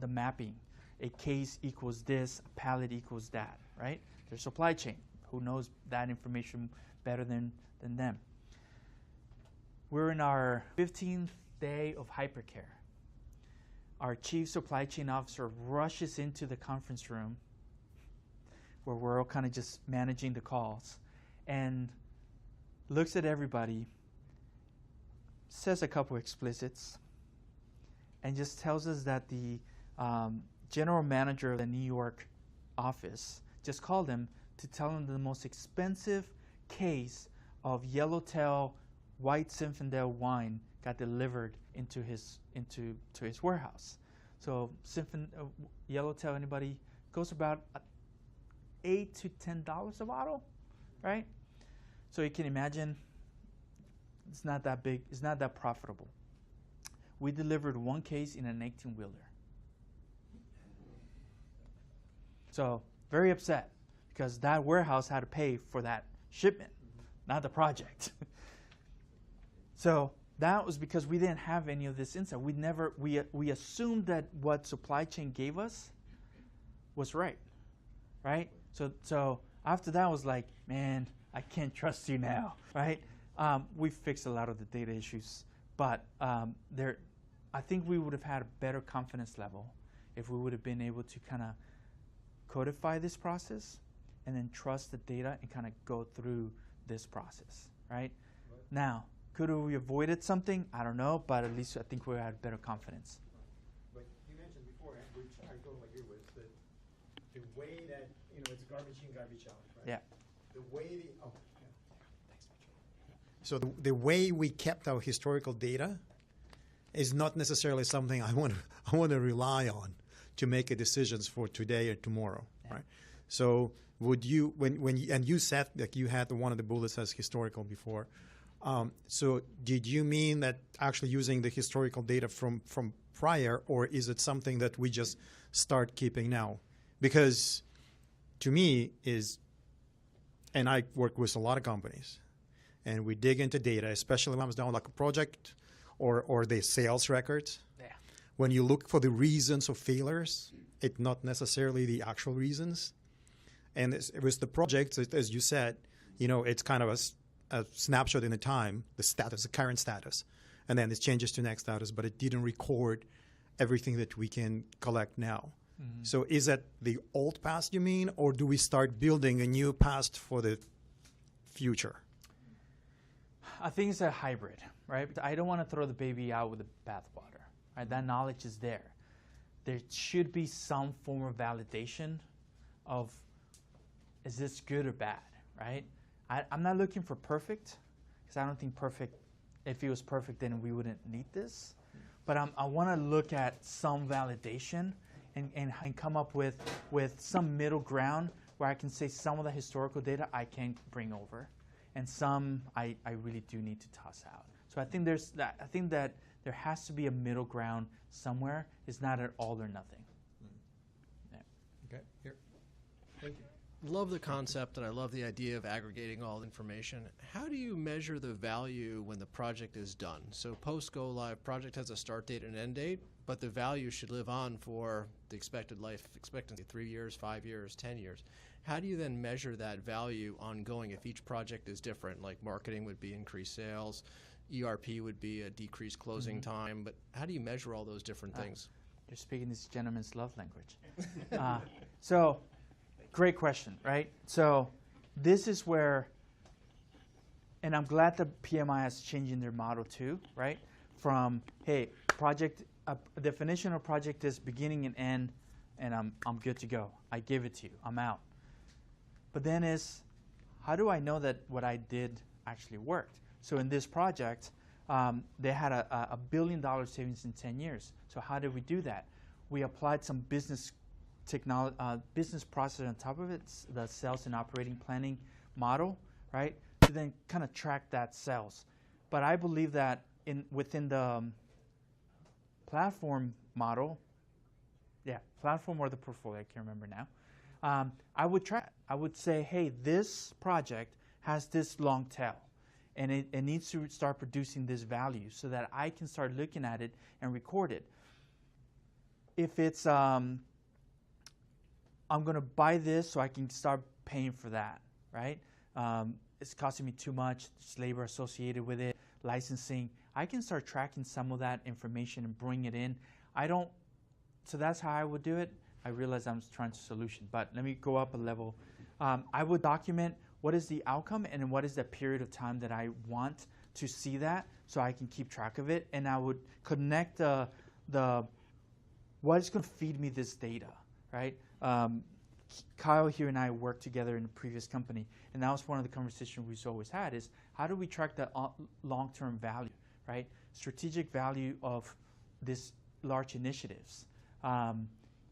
mapping. A case equals this, a pallet equals that, right? Their supply chain, who knows that information better than them. We're in our 15th day of hypercare. Our chief supply chain officer rushes into the conference room where we're all kind of just managing the calls and looks at everybody, says a couple explicits, and just tells us that the general manager of the New York office just called him to tell him the most expensive case of Yellowtail White Zinfandel wine got delivered into his warehouse. So Yellowtail, anybody, goes about $8 to $10 a bottle, right? So you can imagine it's not that big, it's not that profitable. We delivered one case in an 18-wheeler. So very upset because that warehouse had to pay for that shipment, not the project. So that was because we didn't have any of this insight. We assumed that what supply chain gave us was right? So after that, I was like, man, I can't trust you now, right? We fixed a lot of the data issues, but I think we would have had a better confidence level if we would have been able to kind of codify this process and then trust the data and kind of go through this process, right? Now, could we have avoided something? I don't know, but at least I think we had better confidence. But you mentioned beforehand, which I totally agree with, that the way that, it's garbage in, garbage out, right? Yeah. The way So the way we kept our historical data is not necessarily something I want to rely on to make a decisions for today or tomorrow, right? So would you, and you said that you had one of the bullets as historical before. So did you mean that actually using the historical data from prior, or is it something that we just start keeping now? Because to me and I work with a lot of companies, and we dig into data, especially when it comes down like a project or the sales records. Yeah. When you look for the reasons of failures, it's not necessarily the actual reasons. And with the projects, as you said, it's kind of a snapshot in a time, the status, the current status, and then it changes to next status, but it didn't record everything that we can collect now. Mm-hmm. So is that the old past you mean, or do we start building a new past for the future? I think it's a hybrid, right? I don't want to throw the baby out with the bathwater, right? That knowledge is there. There should be some form of validation of, is this good or bad, right? I'm not looking for perfect, because I don't think perfect, if it was perfect, then we wouldn't need this. But I want to look at some validation and come up with some middle ground where I can say some of the historical data I can bring over, and some I really do need to toss out. So I think that there has to be a middle ground somewhere. It's not an all or nothing. Yeah. Okay, here. Thank you. Love the concept, and I love the idea of aggregating all the information. How do you measure the value when the project is done? So post go live, project has a start date and an end date, but the value should live on for the expected life expectancy, 3 years, 5 years, 10 years. How do you then measure that value ongoing if each project is different? Like marketing would be increased sales, ERP would be a decreased closing time, but how do you measure all those different things? You're speaking this gentleman's love language. So, great question, right? So this is where, and I'm glad the PMI is changing their model too, right? From, hey, project, a definition of project is beginning and end, and I'm good to go. I give it to you, I'm out. But then is, how do I know that what I did actually worked? So in this project, they had a $1 billion savings in 10 years. So how did we do that? We applied some business business process on top of it, the sales and operating planning model, right? To then kind of track that sales. But I believe that within the platform model, platform or the portfolio, I can't remember now. I would track. I would say, hey, this project has this long tail, and it needs to start producing this value so that I can start looking at it and record it. If it's, I'm going to buy this so I can start paying for that, right? It's costing me too much, there's labor associated with it, licensing. I can start tracking some of that information and bring it in. So that's how I would do it. I realize I'm trying to solution, but let me go up a level. I would document what is the outcome and what is the period of time that I want to see that so I can keep track of it. And I would connect what is going to feed me this data, right? Kyle here and I worked together in a previous company, and that was one of the conversations we've always had is how do we track the long-term value, right? Strategic value of this large initiatives.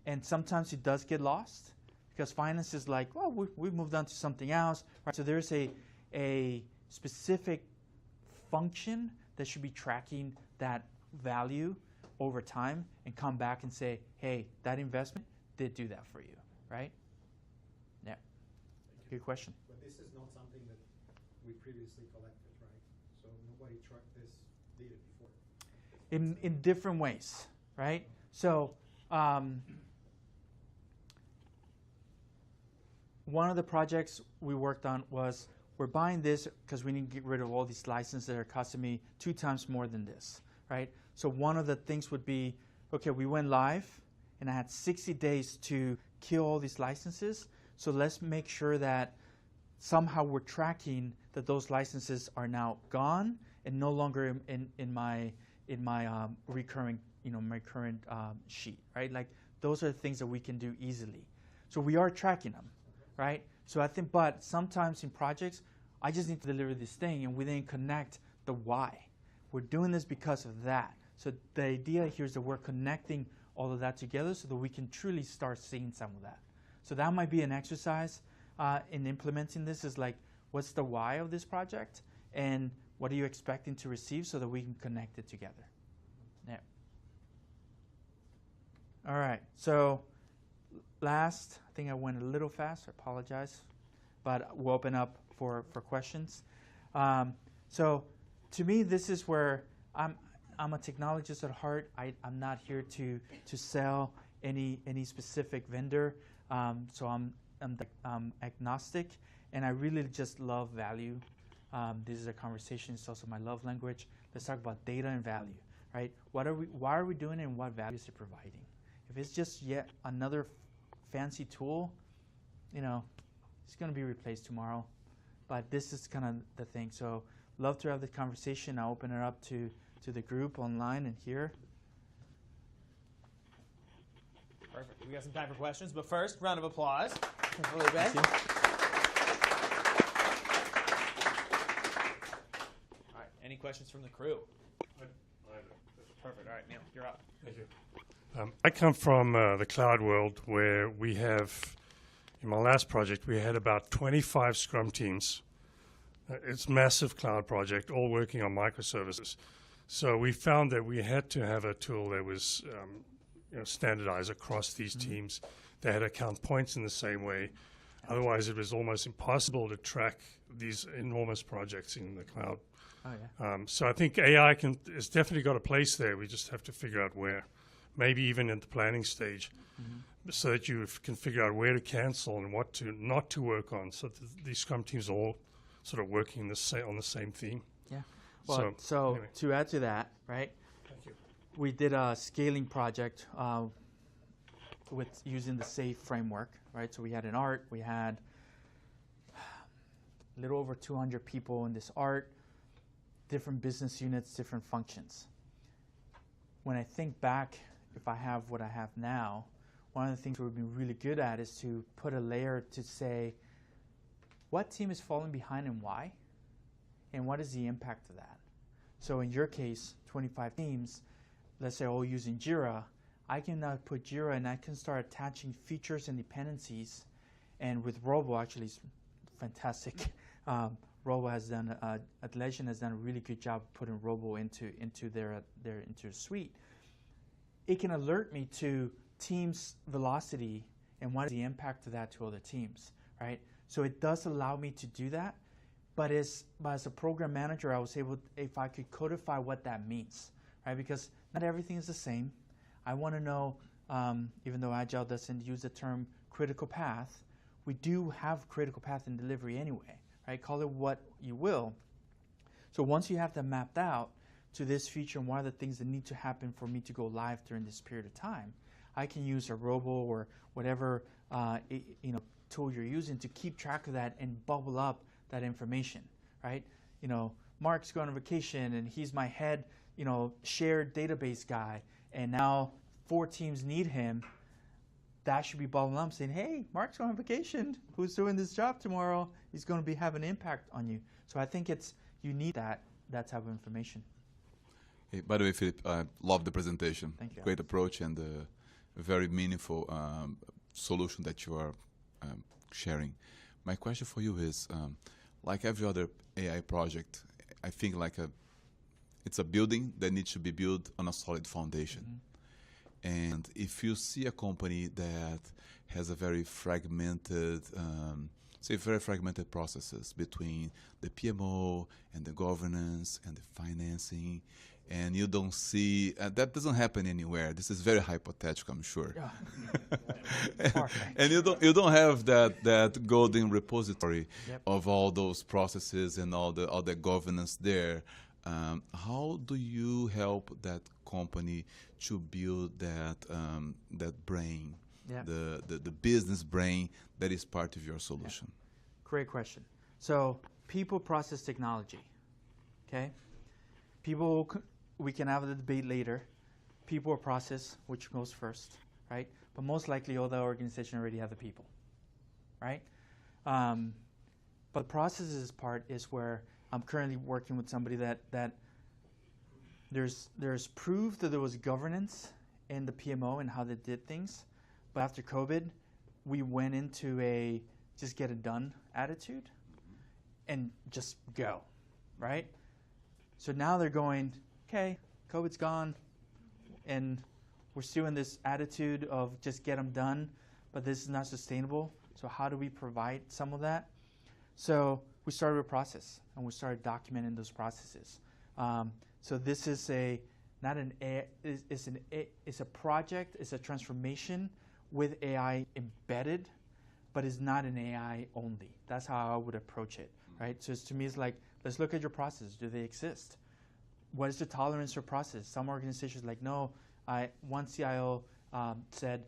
And sometimes it does get lost because finance is like, well, we've moved on to something else, right? So there's a specific function that should be tracking that value over time and come back and say, hey, that investment did do that for you, right? Yeah. Good question. But this is not something that we previously collected, right? So nobody tracked this data before. In different ways, right? So one of the projects we worked on was we're buying this because we need to get rid of all these licenses that are costing me 2 times more than this, right? So one of the things would be, okay, we went live and I had 60 days to kill all these licenses. So let's make sure that somehow we're tracking that those licenses are now gone and no longer in my recurring, my current sheet, right? Like those are the things that we can do easily. So we are tracking them, right? So I think, but sometimes in projects, I just need to deliver this thing and we then connect the why. We're doing this because of that. So the idea here is that we're connecting all of that together so that we can truly start seeing some of that. So that might be an exercise in implementing this is like, what's the why of this project? And what are you expecting to receive so that we can connect it together? Yeah. All right, so last, I think I went a little fast, I apologize, but we'll open up for questions. So to me, this is where I'm a technologist at heart. I'm not here to sell any specific vendor. So I'm agnostic, and I really just love value. This is a conversation. It's also my love language. Let's talk about data and value, right? Why are we doing it, and what value is it providing? If it's just yet another fancy tool, it's going to be replaced tomorrow. But this is kind of the thing. So love to have the conversation. I'll open it up to the group online and here. Perfect. We got some time for questions, but first, round of applause for Felipe. All right, any questions from the crew? Perfect. All right, Neil, you're up. Thank you. I come from the cloud world where we have, in my last project, we had about 25 Scrum teams. It's a massive cloud project, all working on microservices. So we found that we had to have a tool that was standardized across these teams. They had to count points in the same way. Otherwise, it was almost impossible to track these enormous projects in the cloud. Oh, yeah. So I think AI has definitely got a place there. We just have to figure out where. Maybe even at the planning stage, so that you can figure out where to cancel and what to not to work on, so that these Scrum teams are all sort of working on the same theme. Yeah. Well, so anyway. To add to that, right? Thank you. We did a scaling project with using the SAFe framework, right? So we had an art, we had a little over 200 people in this art, different business units, different functions. When I think back, if I have what I have now, one of the things we've been really good at is to put a layer to say, what team is falling behind and why? And what is the impact of that? So in your case, 25 teams, let's say all using Jira, I can put Jira and I can start attaching features and dependencies. And with Robo, actually, it's fantastic. Robo has done, Atlassian has done a really good job putting Robo into their suite. It can alert me to teams' velocity and what is the impact of that to other teams, right? So it does allow me to do that. But as a program manager, I was able, if I could codify what that means, right? Because not everything is the same. I want to know, even though Agile doesn't use the term critical path, we do have critical path in delivery anyway, right? Call it what you will. So once you have that mapped out to this feature and what are the things that need to happen for me to go live during this period of time, I can use a Robo or whatever tool you're using to keep track of that and bubble up that information, right? Mark's going on vacation and he's my head, shared database guy, and now 4 teams need him. That should be bubbling up saying, hey, Mark's going on vacation. Who's doing this job tomorrow? He's going to be having an impact on you. So I think you need that type of information. Hey, by the way, Philip, I love the presentation. Thank you. Great approach and a very meaningful solution that you are sharing. My question for you is, like every other AI project, I think it's a building that needs to be built on a solid foundation. Mm-hmm. And if you see a company that has a very fragmented, very fragmented processes between the PMO and the governance and the financing, and you don't see, that doesn't happen anywhere. This is very hypothetical, I'm sure. Yeah. And you don't have that golden repository of all those processes and all the governance there. How do you help that company to build that brain, the business brain that is part of your solution? Yeah. Great question. So people, process, technology. Okay, people. We can have the debate later. People or process, which goes first, right? But most likely, all the organization already have the people, right? But the processes part is where I'm currently working with somebody that there's proof that there was governance in the PMO and how they did things. But after COVID, we went into a just get it done attitude and just go, right? So now they're going, okay, COVID's gone, and we're still in this attitude of just get them done, but this is not sustainable. So how do we provide some of that? So we started a process, and we started documenting those processes. So this is it's a project, it's a transformation with AI embedded, but it's not an AI only. That's how I would approach it, right? So to me, it's like, let's look at your processes. Do they exist? What is the tolerance for process? Some organizations like, no, one CIO said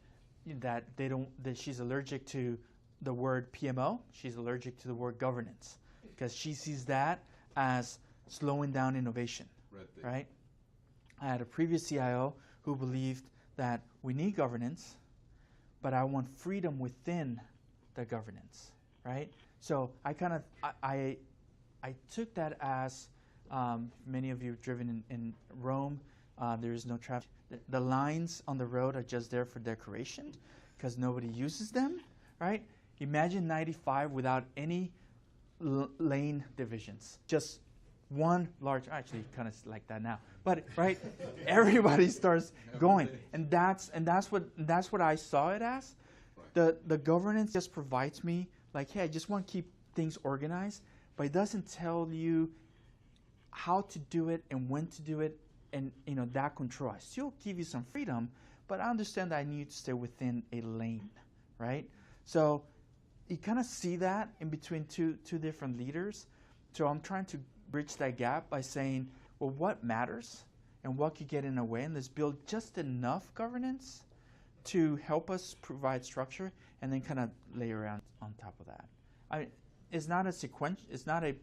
that that she's allergic to the word PMO. She's allergic to the word governance because she sees that as slowing down innovation, right? I had a previous CIO who believed that we need governance, but I want freedom within the governance, right? So I took that as, many of you have driven in Rome. There is no traffic. The lines on the road are just there for decoration because nobody uses them, right? Imagine 95 without any lane divisions. Just one large, actually kind of like that now, but right, everybody starts going, and that's what I saw it as. The governance just provides me like, hey, I just want to keep things organized, but it doesn't tell you how to do it and when to do it, and that control. I still give you some freedom, but I understand that I need to stay within a lane, right? So you kind of see that in between two different leaders. So I'm trying to bridge that gap by saying, well, what matters and what could get in the way, and let's build just enough governance to help us provide structure, and then kind of layer on top of that. It's not a sequence. It's not a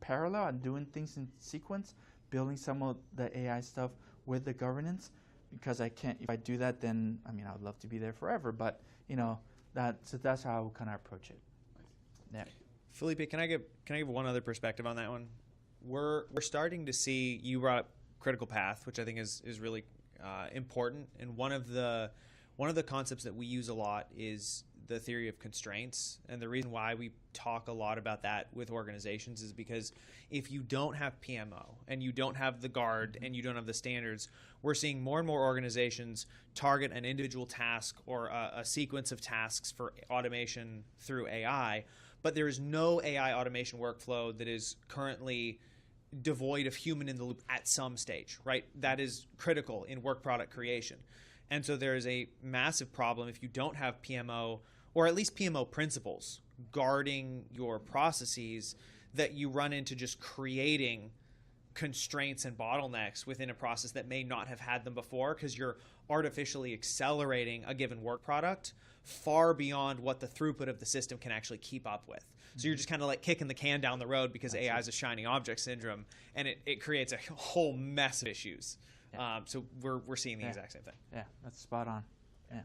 parallel. I'm doing things in sequence, building some of the AI stuff with the governance, because I can't. If I do that, then I would love to be there forever. But that's how I would kind of approach it. Yeah. Felipe, can I give one other perspective on that one? We're starting to see, you brought up critical path, which I think is really important. And one of the concepts that we use a lot is the theory of constraints. And the reason why we talk a lot about that with organizations is because if you don't have PMO and you don't have the guard and you don't have the standards, we're seeing more and more organizations target an individual task or a sequence of tasks for automation through AI, but there is no AI automation workflow that is currently devoid of human in the loop at some stage, right? That is critical in work product creation. And so there is a massive problem if you don't have PMO, or at least PMO principles, guarding your processes, that you run into just creating constraints and bottlenecks within a process that may not have had them before, because you're artificially accelerating a given work product far beyond what the throughput of the system can actually keep up with. So you're just kind of like kicking the can down the road because AI is a shiny object syndrome, and it creates a whole mess of issues. Yeah. So we're seeing the exact same thing. Yeah, that's spot on. Yeah.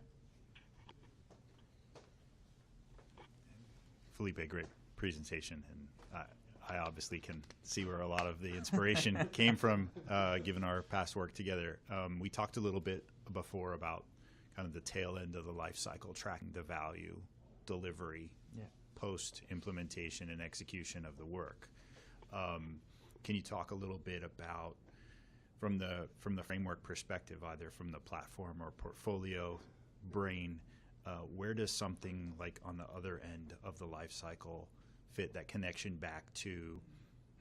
Felipe, great presentation, and I obviously can see where a lot of the inspiration came from, given our past work together. We talked a little bit before about kind of the tail end of the life cycle, tracking the value, delivery, post implementation and execution of the work. Can you talk a little bit about, from the framework perspective, either from the platform or portfolio brain, where does something like on the other end of the life cycle fit, that connection back to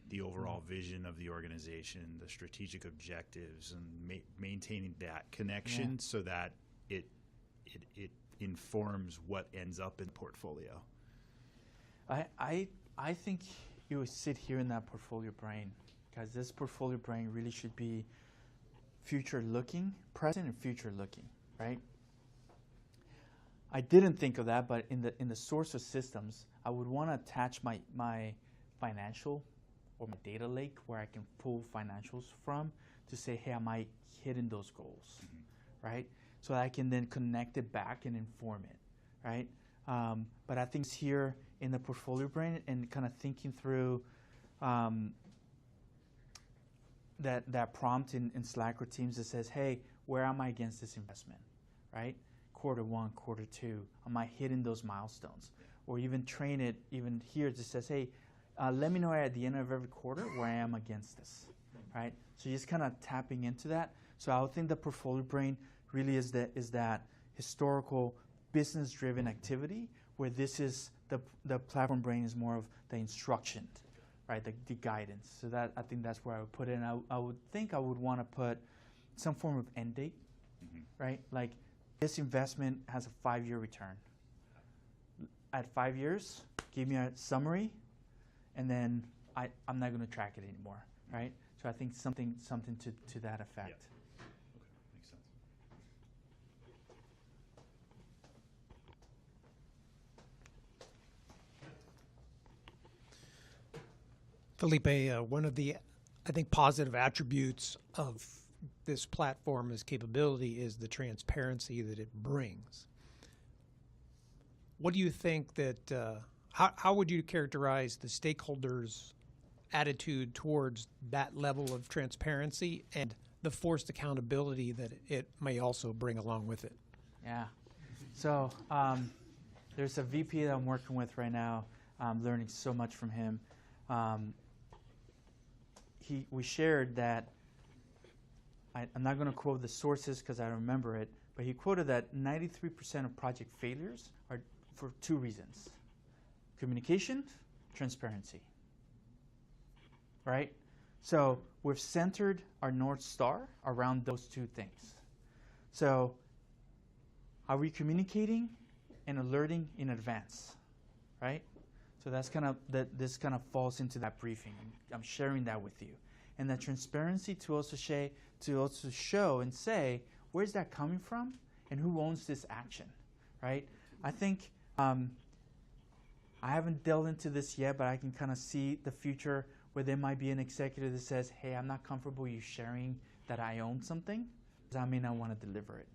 the overall vision of the organization, the strategic objectives, and maintaining that connection so that it informs what ends up in the portfolio? I think you would sit here in that portfolio brain, because this portfolio brain really should be future looking, present and future looking, right? I didn't think of that, but in the source of systems, I would want to attach my financial or my data lake where I can pull financials from to say, hey, am I hitting those goals, right? So I can then connect it back and inform it, right? But I think it's here in the portfolio brain and kind of thinking through that prompt in Slack or Teams that says, hey, where am I against this investment, right? Quarter one, quarter two, am I hitting those milestones? Or even train it, even here, just says, hey, let me know at the end of every quarter where I am against this, right? So just kind of tapping into that. So I would think the portfolio brain really is that historical business-driven activity where this is the platform brain is more of the instruction, right? The guidance. So that I think that's where I would put it. And I would think I would want to put some form of end date, right? Like this investment has a 5-year return. At 5 years, give me a summary, and then I'm not going to track it anymore, right? So I think something to that effect. Yeah. Okay, makes sense. Felipe, one of the, I think, positive attributes of this platform's capability is the transparency that it brings. What do you think that, how would you characterize the stakeholders' attitude towards that level of transparency and the forced accountability that it may also bring along with it? Yeah. So there's a VP that I'm working with right now. I'm learning so much from him. We shared that, I'm not going to quote the sources because I don't remember it, but he quoted that 93% of project failures are for 2 reasons: communication, transparency, right? So we've centered our North Star around those 2 things. So are we communicating and alerting in advance, right? So that's kind of, this kind of falls into that briefing. I'm sharing that with you. And that transparency to also show and say, where's that coming from and who owns this action, right? I think, I haven't delved into this yet, but I can kind of see the future where there might be an executive that says, hey, I'm not comfortable you sharing that I own something, because I may not want to deliver it.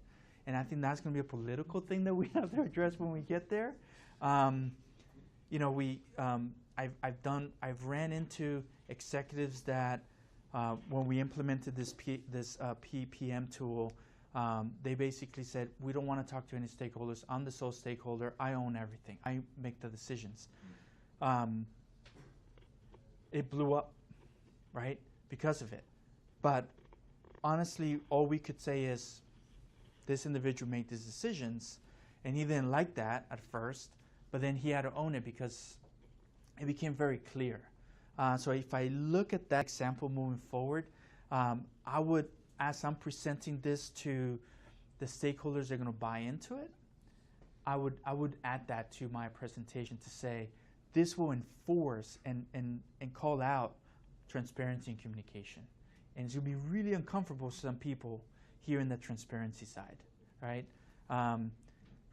And I think that's going to be a political thing that we have to address when we get there. You know, I've ran into executives that when we implemented this PPM tool, They basically said, we don't want to talk to any stakeholders. I'm the sole stakeholder. I own everything. I make the decisions. It blew up, right, because of it. But honestly, all we could say is this individual made these decisions, and he didn't like that at first, but then he had to own it because it became very clear. So if I look at that example moving forward, I would, as I'm presenting this to the stakeholders that are going to buy into it, I would add that to my presentation to say, this will enforce and call out transparency and communication. And it's going to be really uncomfortable for some people hearing the transparency side, right?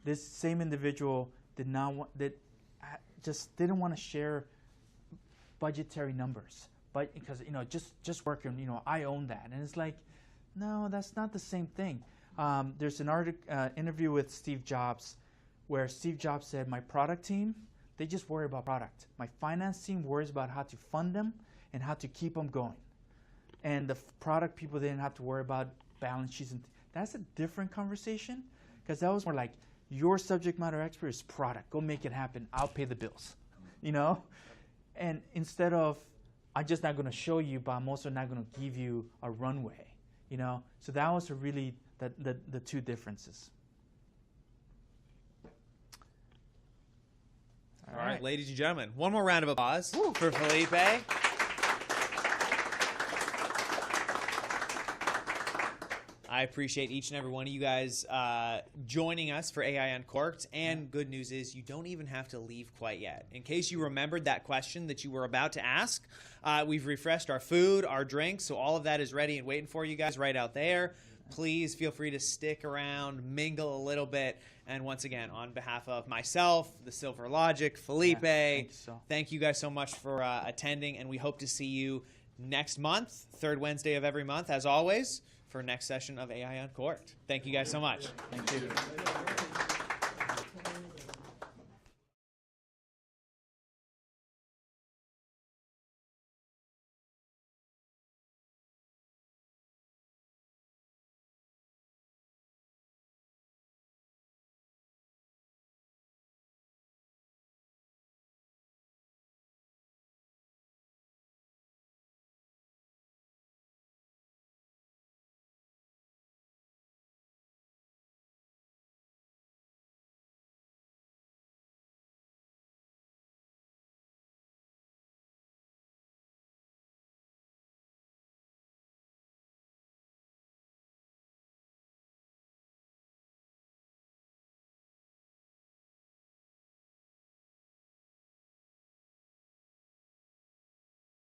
This same individual just didn't want to share budgetary numbers, but because just working, I own that, and it's like, no, that's not the same thing. There's an interview with Steve Jobs, where Steve Jobs said, my product team, they just worry about product. My finance team worries about how to fund them and how to keep them going. And the product people didn't have to worry about balance sheets. And that's a different conversation, because that was more like, your subject matter expert is product. Go make it happen. I'll pay the bills, And instead of, I'm just not going to show you, but I'm also not going to give you a runway, So that was really the two differences. All right, ladies and gentlemen, one more round of applause for Felipe. I appreciate each and every one of you guys joining us for AI Uncorked. And good news is you don't even have to leave quite yet. In case you remembered that question that you were about to ask, we've refreshed our food, our drinks, so all of that is ready and waiting for you guys right out there. Please feel free to stick around, mingle a little bit. And once again, on behalf of myself, the SilverLogic, Felipe, thank you guys so much for attending. And we hope to see you next month, third Wednesday of every month, as always, for next session of AI Uncorked. Thank you guys so much. Thank you.